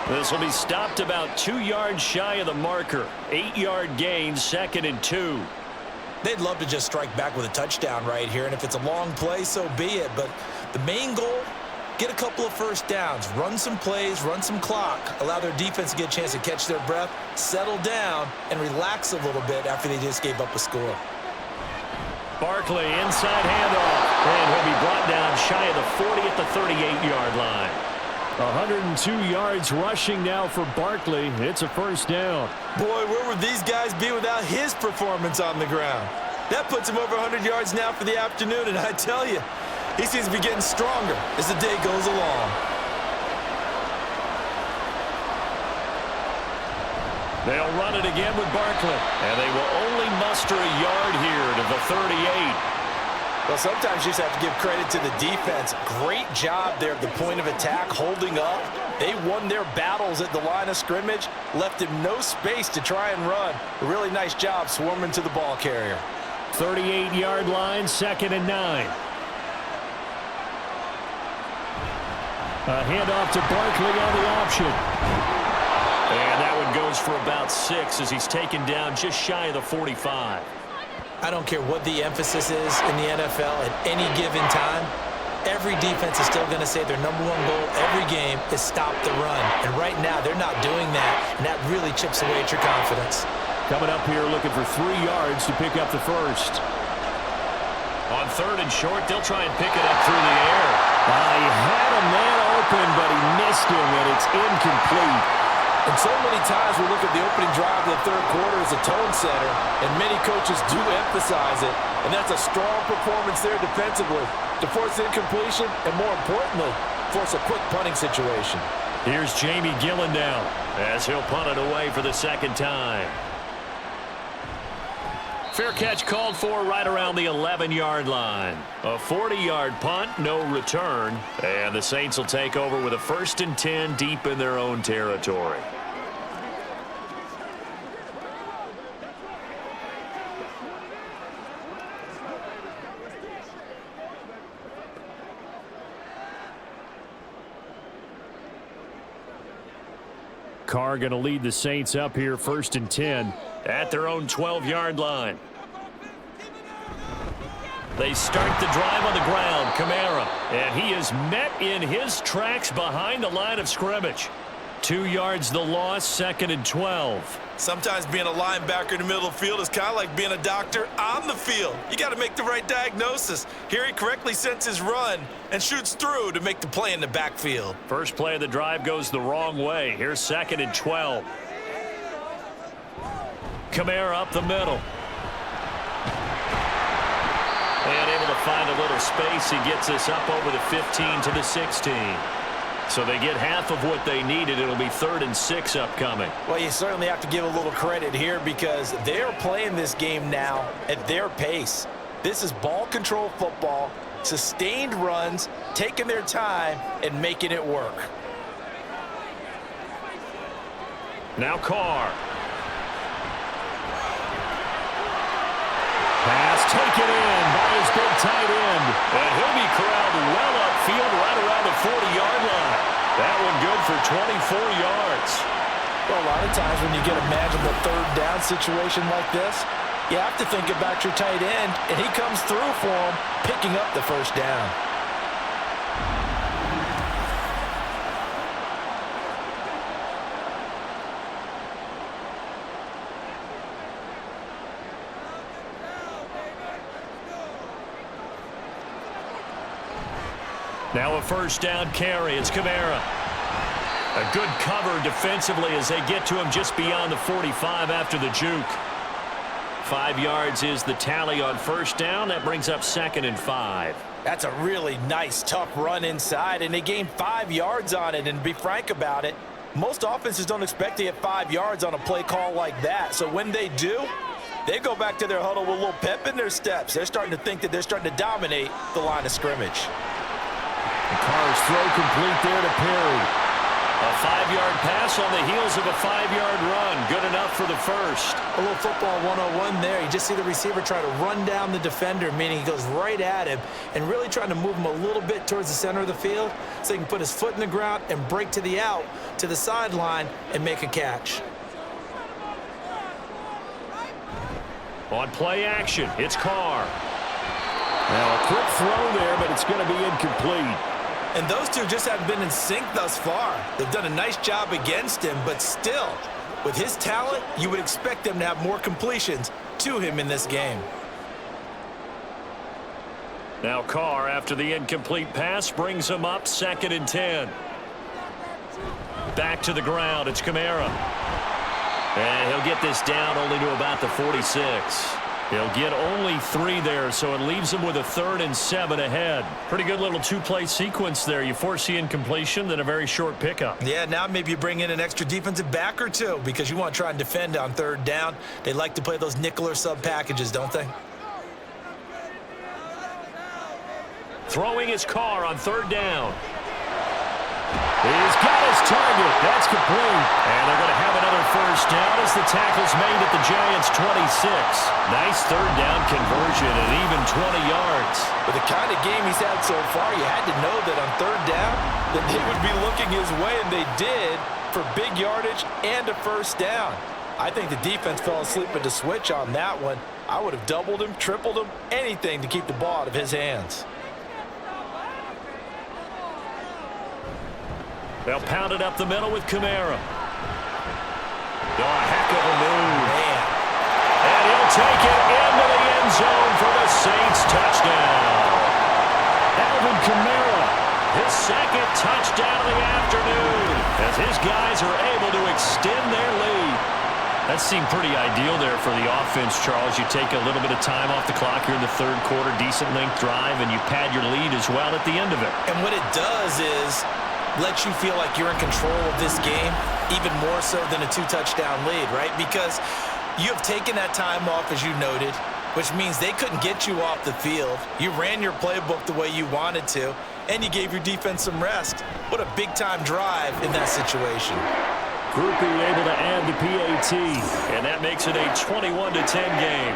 This will be stopped about 2 yards shy of the marker. 8-yard gain, 2nd and 2. They'd love to just strike back with a touchdown right here, and if it's a long play, so be it. But the main goal, get a couple of first downs, run some plays, run some clock, allow their defense to get a chance to catch their breath, settle down, and relax a little bit after they just gave up a score. Barkley, inside handoff, and he'll be brought down shy of the 40 at the 38-yard line. 102 yards rushing now for Barkley. It's a first down. Boy, where would these guys be without his performance on the ground? That puts him over 100 yards now for the afternoon, and I tell you, he seems to be getting stronger as the day goes along. They'll run it again with Barkley, and they will only muster a yard here to the 38. Well, sometimes you just have to give credit to the defense. Great job there at the point of attack, holding up. They won their battles at the line of scrimmage, left him no space to try and run. A really nice job swarming to the ball carrier. 38-yard line, 2nd and 9. A handoff to Barkley on the option. And that one goes for about 6 as he's taken down just shy of the 45. I don't care what the emphasis is in the NFL at any given time. Every defense is still going to say their #1 goal every game is stop the run. And right now, they're not doing that, and that really chips away at your confidence. Coming up here looking for 3 yards to pick up the first. On 3rd and short, they'll try and pick it up through the air. He had a man open, but he missed him, and it's incomplete. And so many times we look at the opening drive of the 3rd quarter as a tone setter, and many coaches do emphasize it, and that's a strong performance there defensively to force incompletion and, more importantly, force a quick punting situation. Here's Jamie Gillen down as he'll punt it away for the 2nd time. Fair catch called for right around the 11-yard line. A 40-yard punt, no return. And the Saints will take over with a 1st and 10 deep in their own territory. Carr going to lead the Saints up here, 1st and 10 at their own 12-yard line. They start the drive on the ground. Kamara, and he is met in his tracks behind the line of scrimmage. 2 yards the loss, 2nd and 12. Sometimes being a linebacker in the middle of the field is kind of like being a doctor on the field. You got to make the right diagnosis. Here he correctly sends his run and shoots through to make the play in the backfield. First play of the drive goes the wrong way. Here's 2nd and 12. Kamara up the middle. And able to find a little space. He gets us up over the 15 to the 16. So they get half of what they needed. It'll be 3rd and 6 upcoming. Well, you certainly have to give a little credit here because they're playing this game now at their pace. This is ball control football, sustained runs, taking their time, and making it work. Now Carr. Pass taken in by his big tight end. And he'll be corralled well upfield right around the 40-yard line. That one good for 24 yards. Well, a lot of times when you get a manageable 3rd down situation like this, you have to think about your tight end, and he comes through for him, picking up the 1st down. Now a 1st down carry. It's Kamara. A good cover defensively as they get to him just beyond the 45 after the juke. 5 yards is the tally on 1st down. That brings up 2nd and 5. That's a really nice, tough run inside, and they gained 5 yards on it. And to be frank about it, most offenses don't expect to get 5 yards on a play call like that. So when they do, They go back to their huddle with a little pep in their steps. They're starting to think that they're starting to dominate the line of scrimmage. The Carr's throw complete there to Perry. A 5-yard pass on the heels of a 5-yard run. Good enough for the first. A little football 101 there. You just see the receiver try to run down the defender, meaning he goes right at him and really trying to move him a little bit towards the center of the field so he can put his foot in the ground and break to the out, to the sideline, and make a catch. On play action, it's Carr. Now a quick throw there, but it's going to be incomplete. And those two just haven't been in sync thus far. They've done a nice job against him, but still, with his talent, you would expect them to have more completions to him in this game. Now Carr, after the incomplete pass, brings him up 2nd and 10. Back to the ground, it's Kamara. And he'll get this down only to about the 46. He'll get only 3 there, so it leaves him with a 3rd and 7 ahead. Pretty good little 2-play sequence there. You force the incompletion, then a very short pickup. Yeah, now maybe you bring in an extra defensive back or two because you want to try and defend on 3rd down. They like to play those nickel or sub packages, don't they? Throwing his Carr on 3rd down. He's got his target. That's complete. And they're going to have another first down as the tackle's made at the Giants' 26. Nice 3rd down conversion and even 20 yards. With the kind of game he's had so far, you had to know that on 3rd down that they would be looking his way, and they did for big yardage and a first down. I think the defense fell asleep at the switch on that one. I would have doubled him, tripled him, anything to keep the ball out of his hands. They'll pound it up the middle with Kamara. Oh, a heck of a move. Man. And he'll take it into the end zone for the Saints touchdown. Alvin Kamara, his 2nd touchdown of the afternoon, as his guys are able to extend their lead. That seemed pretty ideal there for the offense, Charles. You take a little bit of time off the clock here in the 3rd quarter, decent length drive, and you pad your lead as well at the end of it. And what it does is let you feel like you're in control of this game, even more so than a 2-touchdown lead, right? Because you have taken that time off, as you noted, which means they couldn't get you off the field. You ran your playbook the way you wanted to, and you gave your defense some rest. What a big-time drive in that situation. Groupie able to add the PAT, and that makes it a 21-10 game.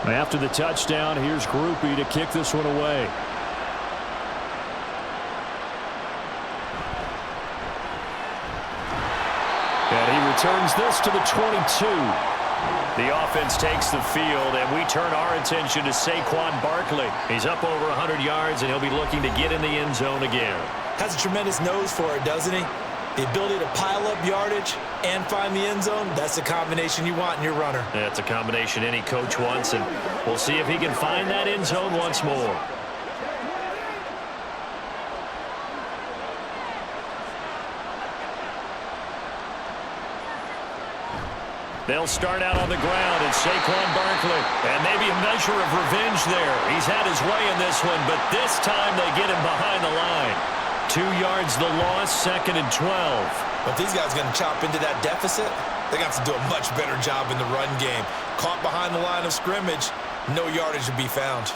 After the touchdown, here's Groupie to kick this one away. And he returns this to the 22. The offense takes the field, and we turn our attention to Saquon Barkley. He's up over 100 yards, and he'll be looking to get in the end zone again. Has a tremendous nose for it, doesn't he? The ability to pile up yardage and find the end zone, that's the combination you want in your runner. Yeah, it's a combination any coach wants, and we'll see if he can find that end zone once more. They'll start out on the ground, and Saquon Barkley. And maybe a measure of revenge there. He's had his way in this one, but this time they get him behind the line. 2 yards the loss, 2nd and 12. But these guys are going to chop into that deficit. They're going to have to do a much better job in the run game. Caught behind the line of scrimmage, no yardage to be found.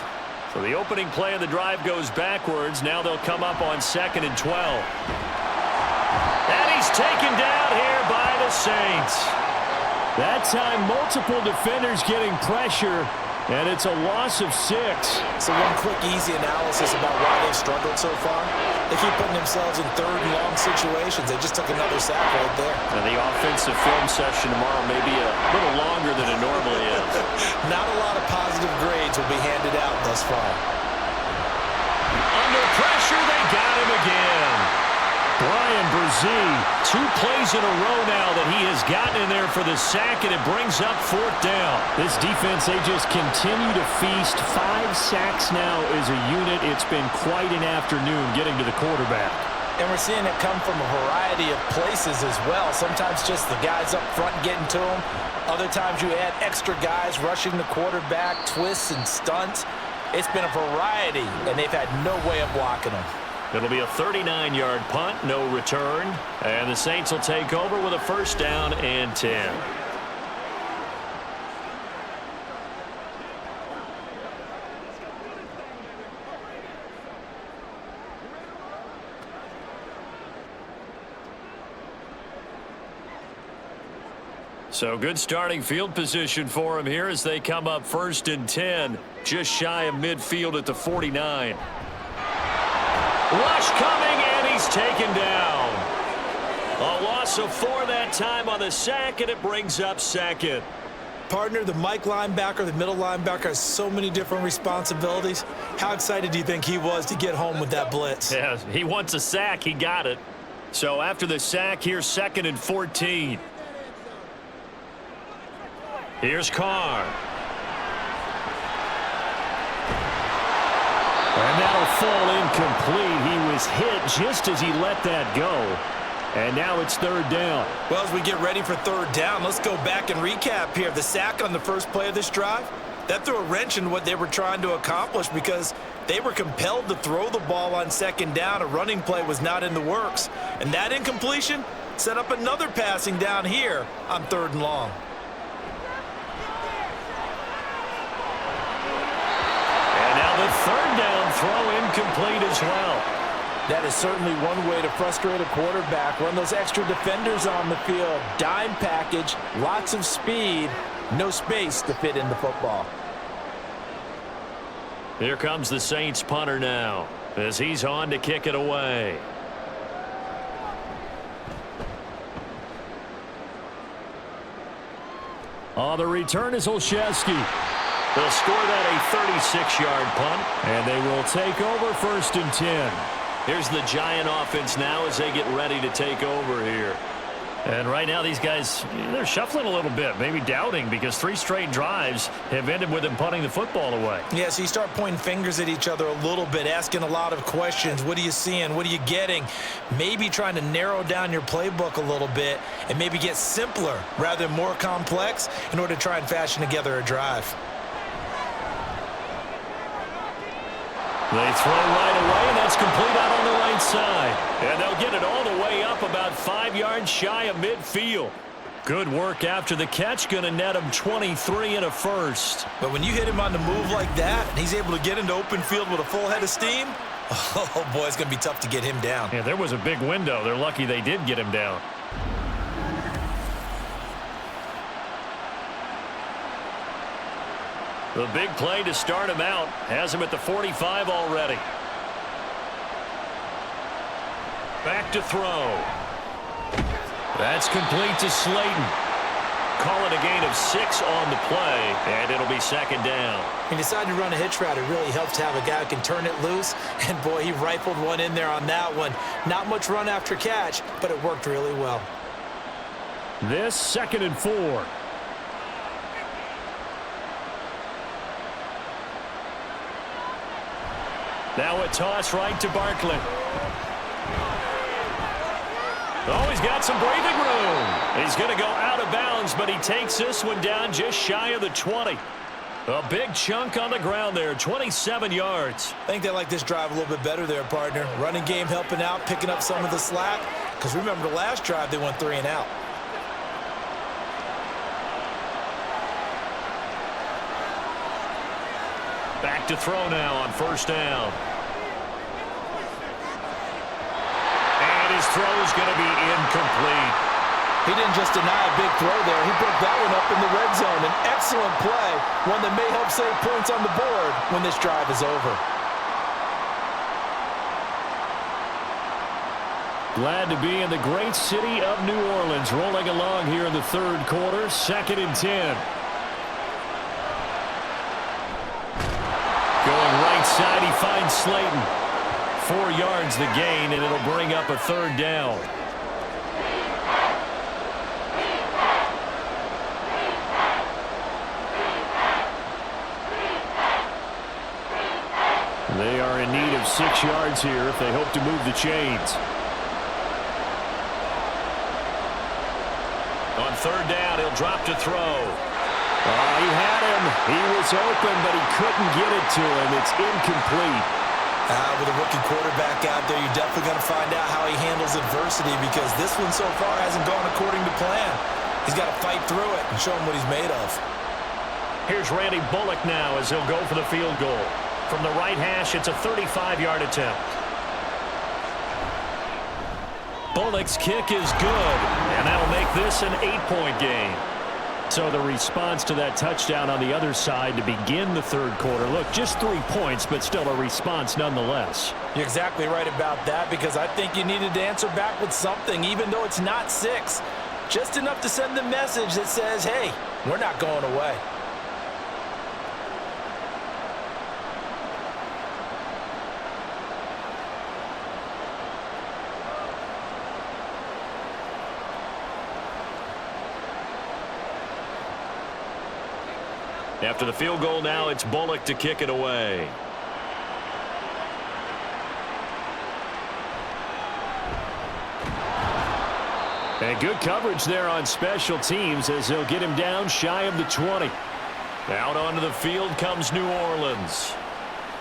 So the opening play of the drive goes backwards. Now they'll come up on 2nd and 12. And he's taken down here by the Saints. That time, multiple defenders getting pressure, and it's a loss of 6. So one quick, easy analysis about why they've struggled so far. They keep putting themselves in 3rd and long situations. They just took another sack right there. Now the offensive film session tomorrow may be a little longer than it normally is. Not a lot of positive grades will be handed out thus far. Under pressure, they got him again. Brian Brzee, 2 plays in a row now that he has gotten in there for the sack, and it brings up 4th down. This defense, they just continue to feast. 5 sacks now as a unit. It's been quite an afternoon getting to the quarterback. And we're seeing it come from a variety of places as well. Sometimes just the guys up front getting to him. Other times you add extra guys rushing the quarterback, twists and stunts. It's been a variety, and they've had no way of blocking him. It'll be a 39-yard punt, no return. And the Saints will take over with a 1st down and 10. So good starting field position for him here as they come up 1st and 10, just shy of midfield at the 49. Rush coming, and he's taken down. A loss of 4 that time on the sack, and it brings up 2nd. Partner, the Mike linebacker, the middle linebacker, has so many different responsibilities. How excited do you think he was to get home with that blitz? Yeah, he wants a sack. He got it. So after the sack, here's 2nd and 14. Here's Carr. And that'll fall incomplete. He was hit just as he let that go. And now it's 3rd down. Well, as we get ready for 3rd down, let's go back and recap here. The sack on the first play of this drive, that threw a wrench in what they were trying to accomplish because they were compelled to throw the ball on 2nd down. A running play was not in the works. And that incompletion set up another passing down here on 3rd and long. The 3rd down throw incomplete as well. That is certainly one way to frustrate a quarterback. Run those extra defenders on the field. Dime package, lots of speed, no space to fit in the football. Here comes the Saints punter now as he's on to kick it away. On the return is Olszewski. They'll score that a 36-yard punt, and they will take over 1st and 10. Here's the Giant offense now as they get ready to take over here. And right now these guys, they're shuffling a little bit, maybe doubting, because 3 straight drives have ended with them punting the football away. Yeah, so you start pointing fingers at each other a little bit, asking a lot of questions. What are you seeing? What are you getting? Maybe trying to narrow down your playbook a little bit and maybe get simpler rather than more complex in order to try and fashion together a drive. They throw right away, and that's complete out on the right side. And they'll get it all the way up about 5 yards shy of midfield. Good work after the catch, going to net him 23 and a 1st. But when you hit him on the move like that, and he's able to get into open field with a full head of steam, oh boy, it's going to be tough to get him down. Yeah, there was a big window. They're lucky they did get him down. The big play to start him out has him at the 45 already. Back to throw. That's complete to Slayton. Call it a gain of 6 on the play, and it'll be 2nd down. He decided to run a hitch route. It really helps to have a guy who can turn it loose, and boy, he rifled one in there on that one. Not much run after catch, but it worked really well. This 2nd and 4. Now a toss right to Barkley. Oh, he's got some breathing room. He's going to go out of bounds, but he takes this one down just shy of the 20. A big chunk on the ground there, 27 yards. I think they like this drive a little bit better there, partner. Running game helping out, picking up some of the slack. Because remember, the last drive, they went 3 and out. Back to throw now on 1st down. And his throw is going to be incomplete. He didn't just deny a big throw there. He broke that one up in the red zone. An excellent play, one that may help save points on the board when this drive is over. Glad to be in the great city of New Orleans, rolling along here in the 3rd quarter, 2nd and 10. Going right side, he finds Slayton. 4 yards the gain, and it'll bring up a 3rd down. They are in need of 6 yards here if they hope to move the chains. On 3rd down, he'll drop to throw. He had him. He was open, but he couldn't get it to him. It's incomplete. With a rookie quarterback out there, you're definitely going to find out how he handles adversity, because this one so far hasn't gone according to plan. He's got to fight through it and show him what he's made of. Here's Randy Bullock now as he'll go for the field goal. From the right hash, it's a 35-yard attempt. Bullock's kick is good, and that'll make this an 8-point game. So the response to that touchdown on the other side to begin the 3rd quarter. Look, just 3 points, but still a response nonetheless. You're exactly right about that, because I think you needed to answer back with something, even though it's not 6. Just enough to send the message that says, hey, we're not going away. After the field goal now, it's Bullock to kick it away. And good coverage there on special teams as they'll get him down shy of the 20. Out onto the field comes New Orleans.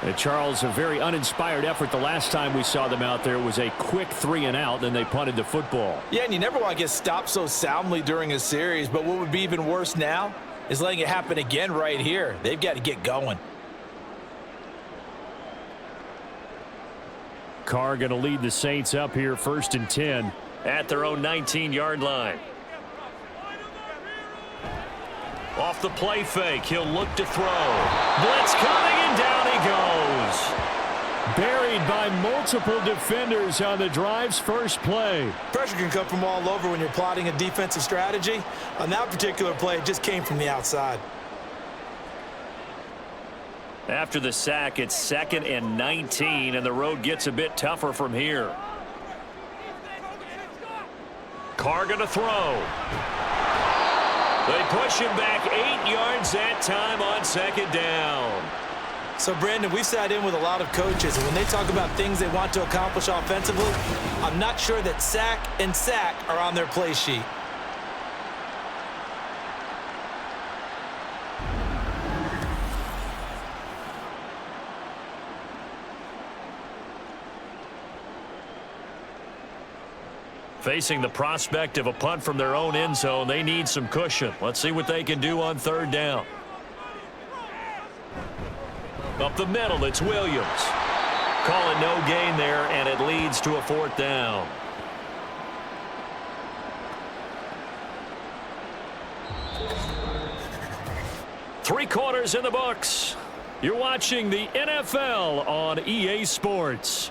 And Charles, a very uninspired effort the last time we saw them out there. Was a quick 3-and-out, then they punted the football. Yeah, and you never want to get stopped so soundly during a series, but what would be even worse now is letting it happen again right here. They've got to get going. Carr going to lead the Saints up here 1st and 10 at their own 19-yard line. Off the play fake, he'll look to throw. Blitz coming, and down he goes. Buried by multiple defenders on the drive's first play. Pressure can come from all over when you're plotting a defensive strategy. On that particular play, it just came from the outside. After the sack, it's 2nd and 19, and the road gets a bit tougher from here. Carr going to throw. They push him back 8 yards that time on 2nd down. So, Brandon, we sat in with a lot of coaches, and when they talk about things they want to accomplish offensively, I'm not sure that sack and sack are on their play sheet. Facing the prospect of a punt from their own end zone, they need some cushion. Let's see what they can do on 3rd down. Up the middle, it's Williams. Call it no gain there, and it leads to a 4th down. Three quarters in the books. You're watching the NFL on EA Sports.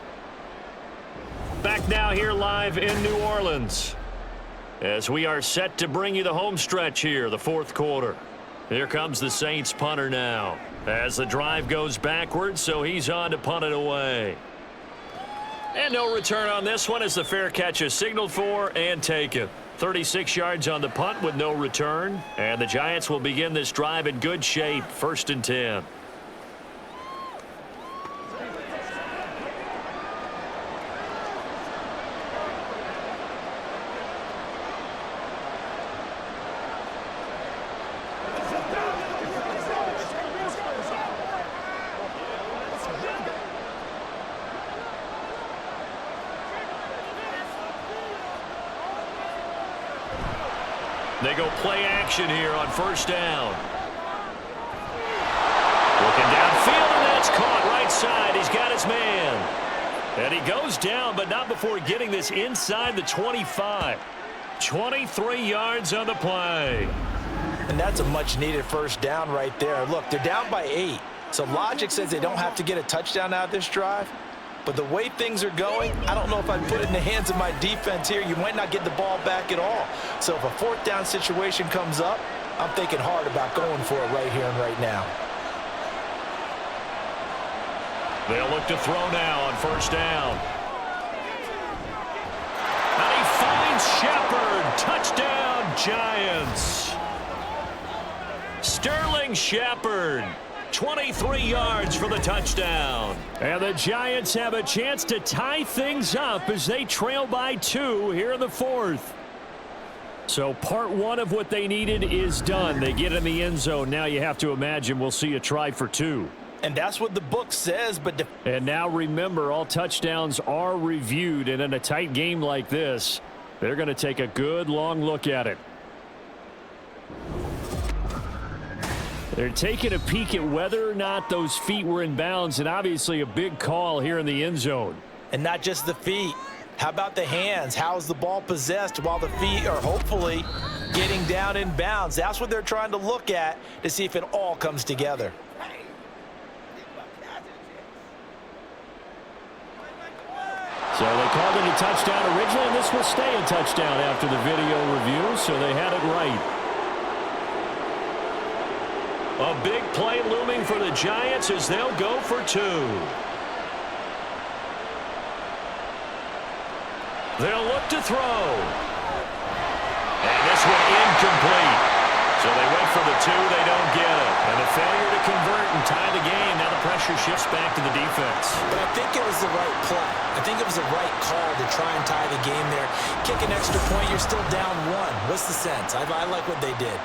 Back now here live in New Orleans as we are set to bring you the home stretch here, the 4th quarter. Here comes the Saints punter now as the drive goes backwards, so he's on to punt it away. And no return on this one as the fair catch is signaled for and taken. 36 yards on the punt with no return, and the Giants will begin this drive in good shape, 1st and 10. They go play action here on 1st down. Looking downfield, and that's caught right side. He's got his man. And he goes down, but not before getting this inside the 25. 23 yards on the play. And that's a much-needed 1st down right there. Look, they're down by 8. So logic says they don't have to get a touchdown out of this drive. But the way things are going, I don't know if I'd put it in the hands of my defense here. You might not get the ball back at all. So if a 4th down situation comes up, I'm thinking hard about going for it right here and right now. They'll look to throw now on first down. And he finds Shepard. Touchdown, Giants. Sterling Shepard. 23 yards for the touchdown. And the Giants have a chance to tie things up as they trail by 2 here in the fourth. So part one of what they needed is done. They get in the end zone. Now you have to imagine we'll see a try for 2. And that's what the book says. And now remember, all touchdowns are reviewed. And in a tight game like this, they're going to take a good long look at it. They're taking a peek at whether or not those feet were in bounds, and obviously a big call here in the end zone. And not just the feet. How about the hands? How is the ball possessed while the feet are hopefully getting down in bounds? That's what they're trying to look at to see if it all comes together. So they called it a touchdown originally, and this will stay a touchdown after the video review, so they had it right. A big play looming for the Giants as they'll go for 2. They'll look to throw. And this one incomplete. So they went for the 2, they don't get it. And a failure to convert and tie the game. Now the pressure shifts back to the defense. But I think it was the right play. I think it was the right call to try and tie the game there. Kick an extra point, you're still down 1. What's the sense? I like what they did.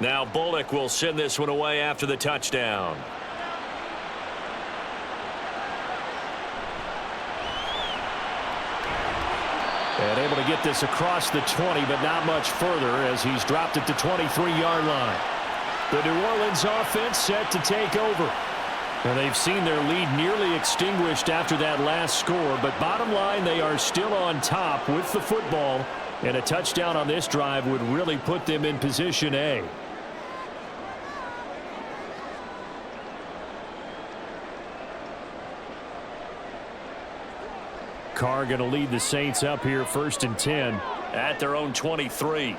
Now Bullock will send this one away after the touchdown. And able to get this across the 20, but not much further as he's dropped it to 23-yard line. The New Orleans offense set to take over. And they've seen their lead nearly extinguished after that last score, but bottom line, they are still on top with the football, and a touchdown on this drive would really put them in position A. Carr going to lead the Saints up here 1st and 10 at their own 23.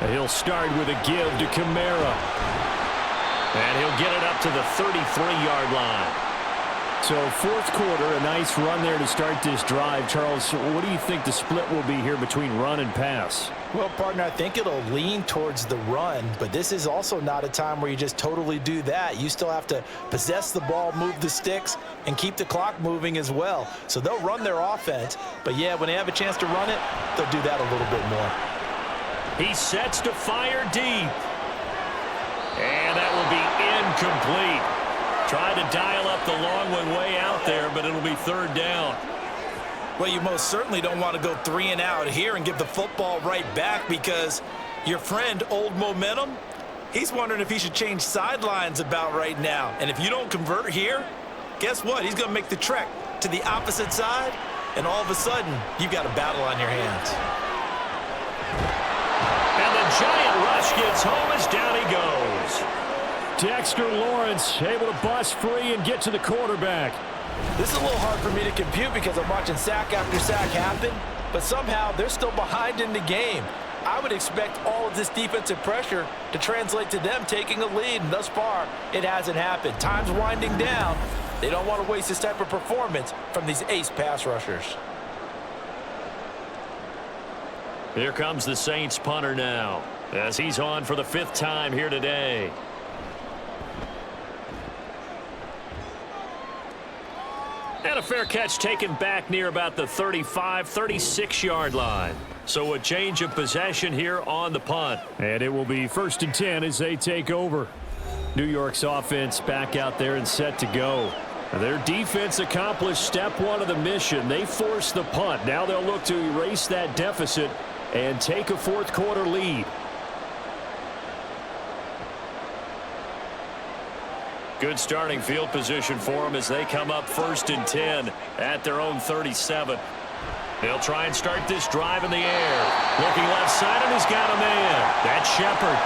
And he'll start with a give to Kamara. And he'll get it up to the 33-yard line. So fourth quarter, a nice run there to start this drive. Charles, what do you think the split will be here between run and pass? Well, partner, I think it'll lean towards the run, but this is also not a time where you just totally do that. You still have to possess the ball, move the sticks, and keep the clock moving as well. So they'll run their offense, but yeah, when they have a chance to run it, they'll do that a little bit more. He sets to fire deep. And that will be incomplete. Tried to dial up the long one way out there, but it'll be 3rd down. Well, you most certainly don't want to go 3 and out here and give the football right back because your friend, Old Momentum, he's wondering if he should change sidelines about right now. And if you don't convert here, guess what? He's going to make the trek to the opposite side, and all of a sudden, you've got a battle on your hands. And the giant rush gets home as down he goes. Dexter Lawrence able to bust free and get to the quarterback. This is a little hard for me to compute because I'm watching sack after sack happen, but somehow they're still behind in the game. I would expect all of this defensive pressure to translate to them taking a lead, and thus far, it hasn't happened. Time's winding down. They don't want to waste this type of performance from these ace pass rushers. Here comes the Saints punter now as he's on for the 5th time here today. And a fair catch taken back near about the 35, 36-yard line. So a change of possession here on the punt. And it will be 1st and 10 as they take over. New York's offense back out there and set to go. Their defense accomplished step 1 of the mission. They forced the punt. Now they'll look to erase that deficit and take a 4th quarter lead. Good starting field position for them as they come up 1st and 10 at their own 37. They'll try and start this drive in the air. Looking left side, and he's got a man. That's Shepard.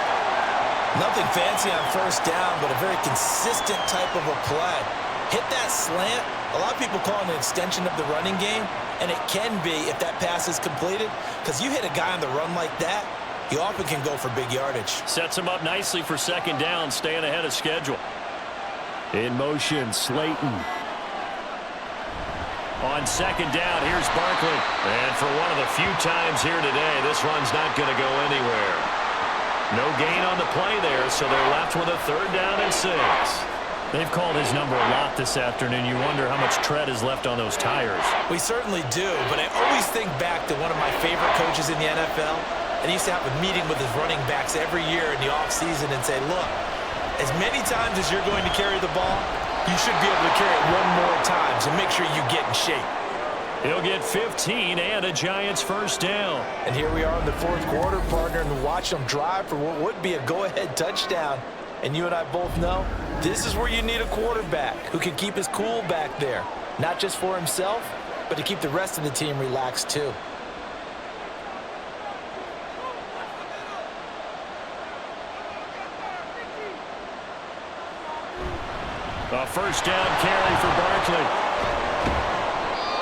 Nothing fancy on first down, but a very consistent type of a play. Hit that slant. A lot of people call it an extension of the running game, and it can be if that pass is completed, because you hit a guy on the run like that, you often can go for big yardage. Sets him up nicely for second down, staying ahead of schedule. In motion, Slayton. On second down, here's Barkley. And for one of the few times here today, this run's not going to go anywhere. No gain on the play there, so they're left with a 3rd down and 6. They've called his number a lot this afternoon. You wonder how much tread is left on those tires. We certainly do, but I always think back to one of my favorite coaches in the NFL, and he used to have a meeting with his running backs every year in the offseason and say, look, as many times as you're going to carry the ball, you should be able to carry it one more time, so make sure you get in shape. He'll get 15 and a Giants 1st down. And here we are in the 4th quarter, partner, and watch them drive for what would be a go-ahead touchdown. And you and I both know this is where you need a quarterback who can keep his cool back there, not just for himself, but to keep the rest of the team relaxed too. A 1st down carry for Barkley.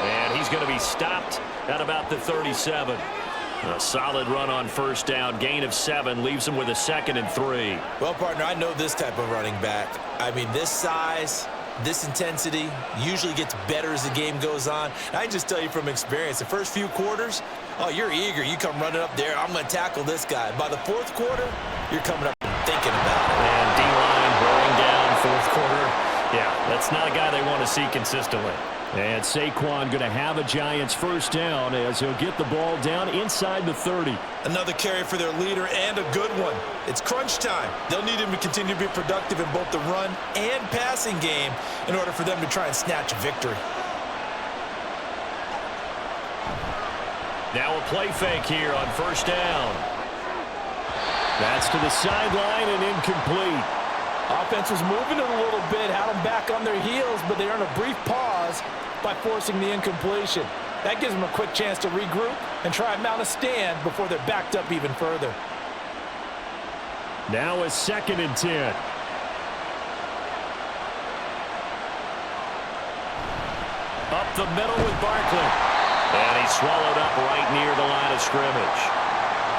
And he's going to be stopped at about the 37. A solid run on 1st down. Gain of 7 leaves him with a 2nd and 3. Well, partner, I know this type of running back. I mean, this size, this intensity usually gets better as the game goes on. And I can just tell you from experience, the first few quarters, oh, you're eager. You come running up there, I'm going to tackle this guy. By the 4th quarter, you're coming up and thinking about it. And D-line wearing down 4th quarter. Yeah, that's not a guy they want to see consistently. And Saquon going to have a Giants 1st down as he'll get the ball down inside the 30. Another carry for their leader and a good one. It's crunch time. They'll need him to continue to be productive in both the run and passing game in order for them to try and snatch a victory. Now a play fake here on 1st down. That's to the sideline and incomplete. Offense was moving it a little bit, had them back on their heels, but they earned a brief pause by forcing the incompletion. That gives them a quick chance to regroup and try and mount a stand before they're backed up even further. Now a 2nd and 10. Up the middle with Barkley. And he's swallowed up right near the line of scrimmage.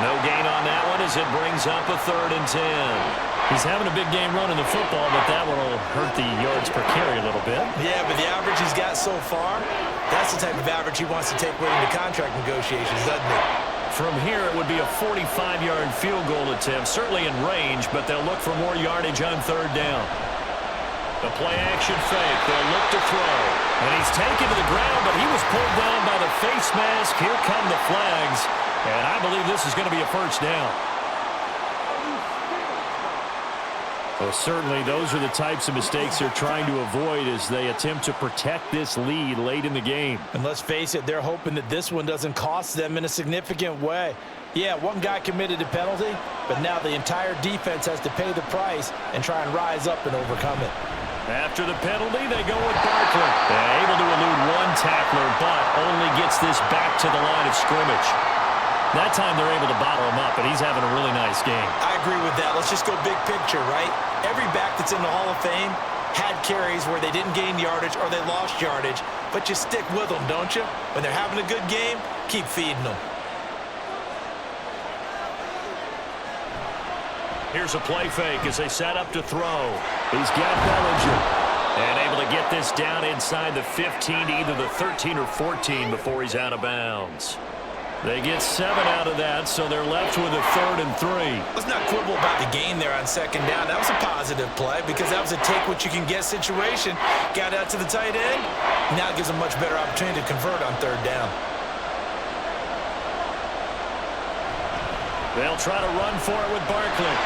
No gain on that one as it brings up a 3rd and 10. He's having a big game running the football, but that one will hurt the yards per carry a little bit. Yeah, but the average he's got so far, that's the type of average he wants to take with him to contract negotiations, doesn't it? From here, it would be a 45-yard field goal attempt, certainly in range, but they'll look for more yardage on 3rd down. The play-action fake, they'll look to throw. And he's taken to the ground, but he was pulled down by the face mask. Here come the flags, and I believe this is going to be a 1st down. Well, certainly those are the types of mistakes they're trying to avoid as they attempt to protect this lead late in the game. And let's face it, they're hoping that this one doesn't cost them in a significant way. Yeah, one guy committed a penalty, but now the entire defense has to pay the price and try and rise up and overcome it. After the penalty, they go with Barkley. They're able to elude one tackler, but only gets this back to the line of scrimmage. That time they're able to bottle him up, and he's having a really nice game. I agree with that. Let's just go big picture, right? Every back that's in the Hall of Fame had carries where they didn't gain yardage or they lost yardage, but you stick with them, don't you? When they're having a good game, keep feeding them. Here's a play fake as they set up to throw. He's got Bellinger. And able to get this down inside the 15 to either the 13 or 14 before he's out of bounds. They get 7 out of that, so they're left with a 3rd and 3. Let's not quibble about the gain there on 2nd down. That was a positive play because that was a take-what-you-can-get situation. Got out to the tight end. Now it gives them a much better opportunity to convert on 3rd down. They'll try to run for it with Barkley.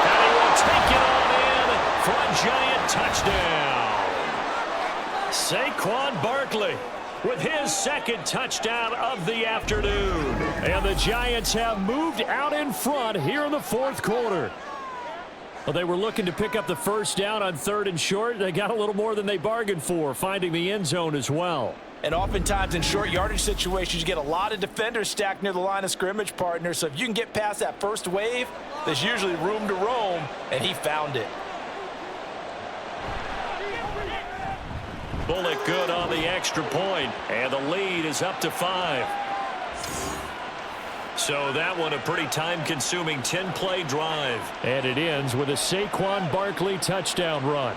And he will take it on in for a Giant touchdown. Saquon Barkley with his 2nd touchdown of the afternoon. And the Giants have moved out in front here in the 4th quarter. Well, they were looking to pick up the first down on 3rd and short. They got a little more than they bargained for, finding the end zone as well. And oftentimes in short yardage situations, you get a lot of defenders stacked near the line of scrimmage, partner. So if you can get past that first wave, there's usually room to roam, and he found it. Bullock good on the extra point, and the lead is up to 5. So that one a pretty time-consuming 10-play drive. And it ends with a Saquon Barkley touchdown run.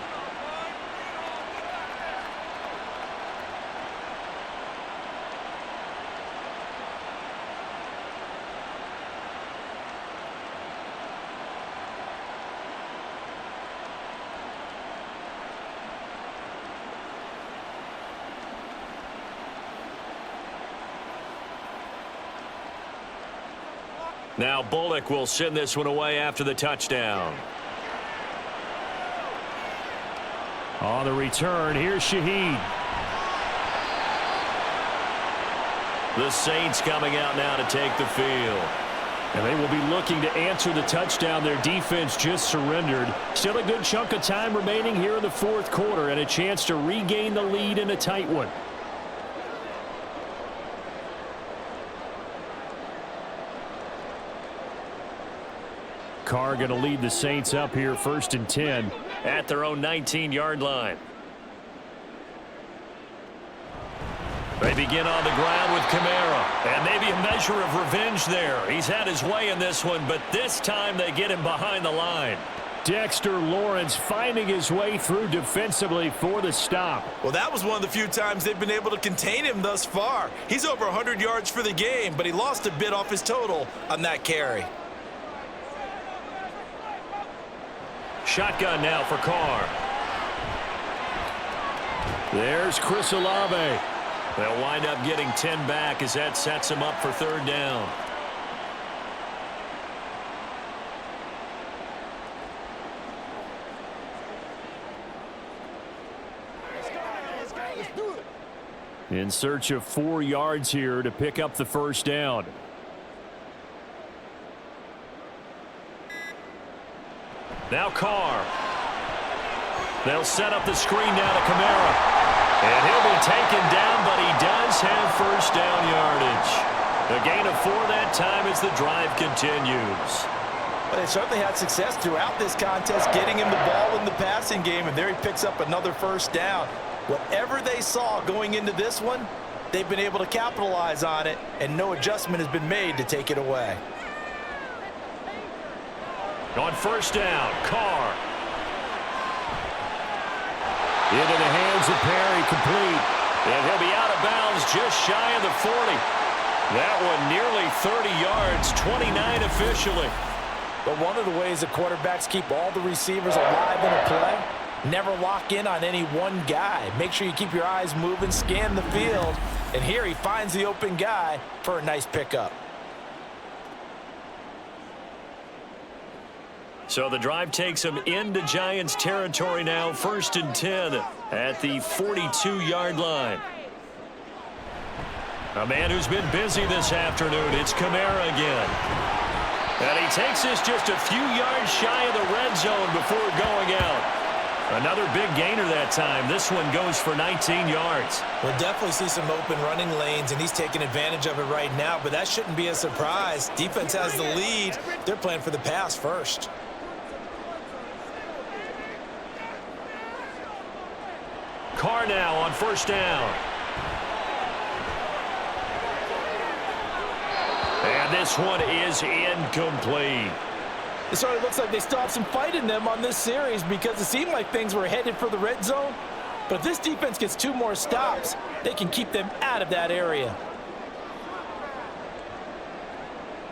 Now Bullock will send this one away after the touchdown. On the return, here's Shaheed. The Saints coming out now to take the field. And they will be looking to answer the touchdown their defense just surrendered. Still a good chunk of time remaining here in the 4th quarter and a chance to regain the lead in a tight one. Carr going to lead the Saints up here 1st and 10 at their own 19-yard line. They begin on the ground with Kamara, and maybe a measure of revenge there. He's had his way in this one, but this time they get him behind the line. Dexter Lawrence finding his way through defensively for the stop. Well, that was one of the few times they've been able to contain him thus far. He's over 100 yards for the game, but he lost a bit off his total on that carry. Shotgun now for Carr. There's Chris Olave. They'll wind up getting 10 back as that sets him up for 3rd down. In search of 4 yards here to pick up the first down. Now Carr. They'll set up the screen now to Kamara. And he'll be taken down, but he does have first down yardage. The gain of 4 that time as the drive continues. But they certainly had success throughout this contest, getting him the ball in the passing game, and there he picks up another first down. Whatever they saw going into this one, they've been able to capitalize on it, and no adjustment has been made to take it away. On first down, Carr. Into the hands of Perry, complete. And he'll be out of bounds just shy of the 40. That one nearly 30 yards, 29 officially. But one of the ways the quarterbacks keep all the receivers alive in a play, never lock in on any one guy. Make sure you keep your eyes moving, scan the field. And here he finds the open guy for a nice pickup. So the drive takes him into Giants territory now, 1st and 10 at the 42-yard line. A man who's been busy this afternoon, it's Kamara again. And he takes this just a few yards shy of the red zone before going out. Another big gainer that time. This one goes for 19 yards. We'll definitely see some open running lanes, and he's taking advantage of it right now, but that shouldn't be a surprise. Defense has the lead. They're playing for the pass first. Carr now on first down. And this one is incomplete. It sort of looks like they still have some fight in them on this series because it seemed like things were headed for the red zone. But if this defense gets 2 more stops, they can keep them out of that area.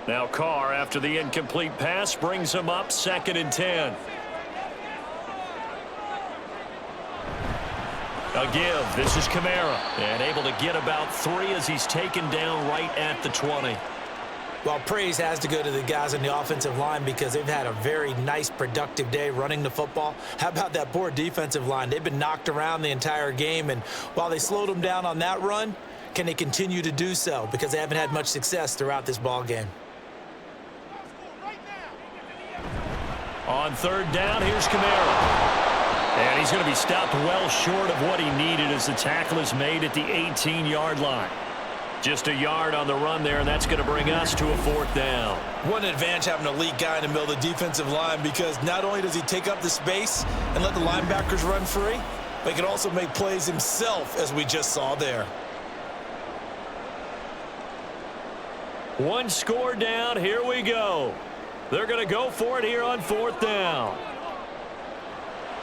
Now Carr, after the incomplete pass, brings him up 2nd and 10. A give. This is Kamara. And able to get about 3 as he's taken down right at the 20. Well, praise has to go to the guys on the offensive line because they've had a very nice, productive day running the football. How about that poor defensive line? They've been knocked around the entire game, and while they slowed them down on that run, can they continue to do so? Because they haven't had much success throughout this ball game. On third down, here's Kamara. And he's going to be stopped well short of what he needed as the tackle is made at the 18-yard line. Just a yard on the run there, and that's going to bring us to a fourth down. What an advantage having an elite guy in the middle of the defensive line, because not only does he take up the space and let the linebackers run free, but he can also make plays himself, as we just saw there. One score down. Here we go. They're going to go for it here on fourth down.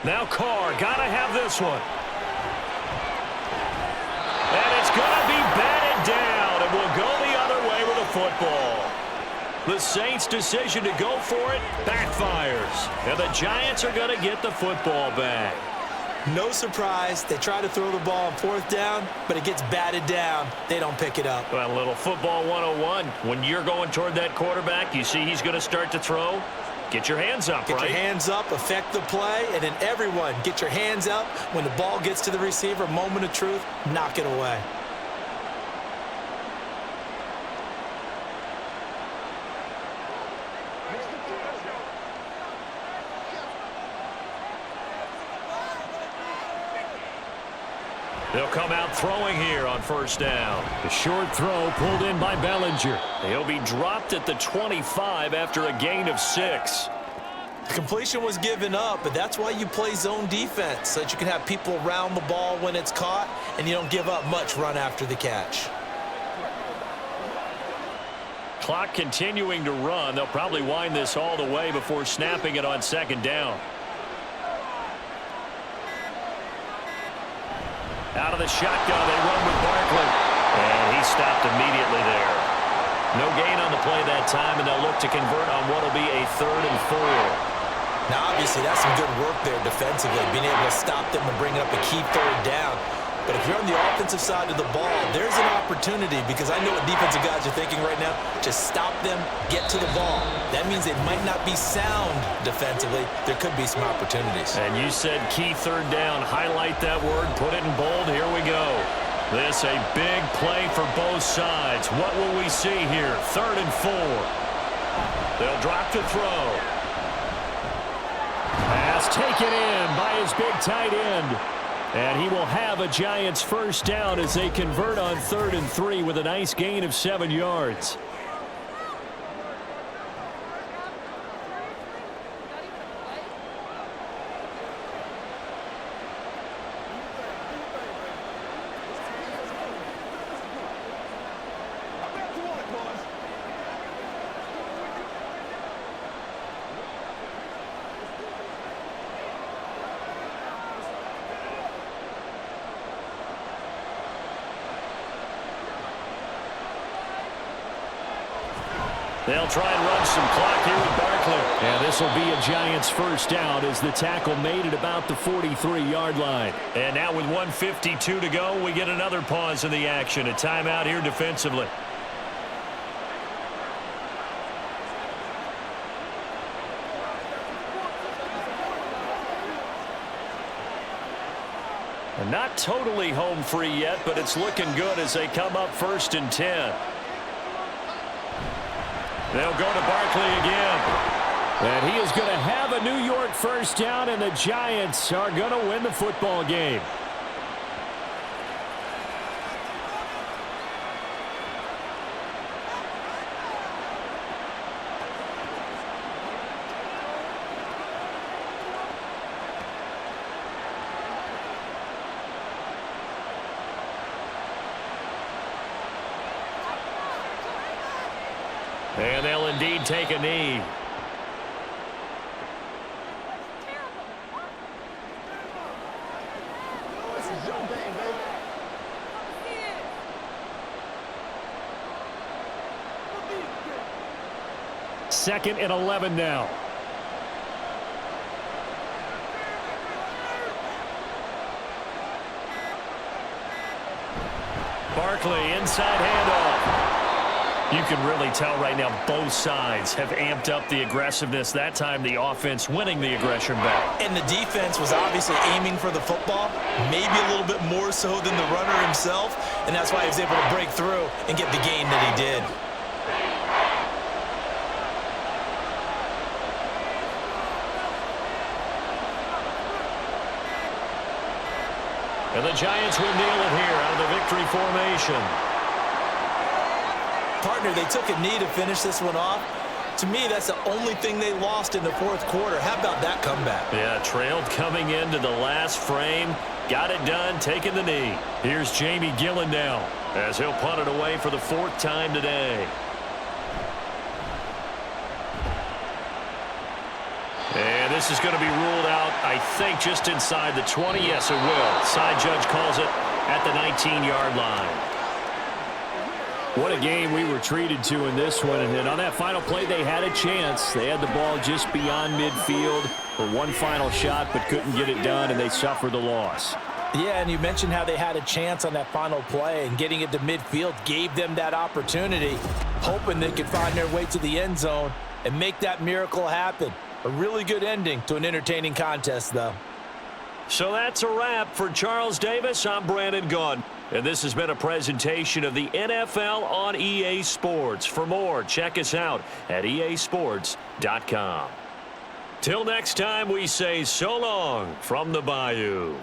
Now Carr, got to have this one. And it's going to be batted down, and we'll go the other way with the football. The Saints' decision to go for it backfires, and the Giants are going to get the football back. No surprise, they try to throw the ball on fourth down, but it gets batted down. They don't pick it up. Well, a little football 101. When you're going toward that quarterback, you see he's going to start to throw. Get your hands up, Get your hands up, affect the play, and then everyone get your hands up. When the ball gets to the receiver, moment of truth, knock it away. They'll come out throwing here on first down. The short throw pulled in by Bellinger. He'll be dropped at the 25 after a gain of 6. The completion was given up, but that's why you play zone defense, so that you can have people around the ball when it's caught, and you don't give up much run after the catch. Clock continuing to run. They'll probably wind this all the way before snapping it on second down. Out of the shotgun, they run with Barkley. And he stopped immediately there. No gain on the play that time, and they'll look to convert on what will be a 3rd and 4. Now, obviously, that's some good work there defensively, being able to stop them and bring up a key 3rd down. But if you're on the offensive side of the ball, there's an opportunity, because I know what defensive guys are thinking right now. Just stop them, get to the ball. That means they might not be sound defensively. There could be some opportunities. And you said key 3rd down. Highlight that word. Put it in bold. Here we go. This a big play for both sides. What will we see here? 3rd and 4. They'll drop to throw. Pass taken in by his big tight end. And he will have a Giants first down as they convert on 3rd and 3 with a nice gain of 7 yards. They'll try and run some clock here with Barkley. And this will be a Giants first down as the tackle made at about the 43-yard line. And now with 1:52 to go, we get another pause in the action. A timeout here defensively. And not totally home free yet, but it's looking good as they come up 1st and 10. They'll go to Barkley again. And he is going to have a New York first down, and the Giants are going to win the football game. And they'll indeed take a knee. Second and 11 now. Barkley, inside handoff. You can really tell right now both sides have amped up the aggressiveness. That time the offense winning the aggression back. And the defense was obviously aiming for the football, maybe a little bit more so than the runner himself, and that's why he was able to break through and get the gain that he did. And the Giants will kneel it here out of the victory formation. Partner, they took a knee to finish this one off. To me, that's the only thing they lost in the fourth quarter. How about that comeback? Yeah, trailed coming into the last frame. Got it done, taking the knee. Here's Jamie Gillen now as he'll punt it away for the fourth time today. And this is going to be ruled out, I think, just inside the 20. Yes, it will. Side judge calls it at the 19-yard line. What a game we were treated to in this one. And on that final play, they had a chance. They had the ball just beyond midfield for one final shot, but couldn't get it done, and they suffered the loss. Yeah, and you mentioned how they had a chance on that final play, and getting it to midfield gave them that opportunity, hoping they could find their way to the end zone and make that miracle happen. A really good ending to an entertaining contest, though. So that's a wrap for Charles Davis. I'm Brandon Gaudin, and this has been a presentation of the NFL on EA Sports. For more, check us out at easports.com. Till next time, we say so long from the Bayou.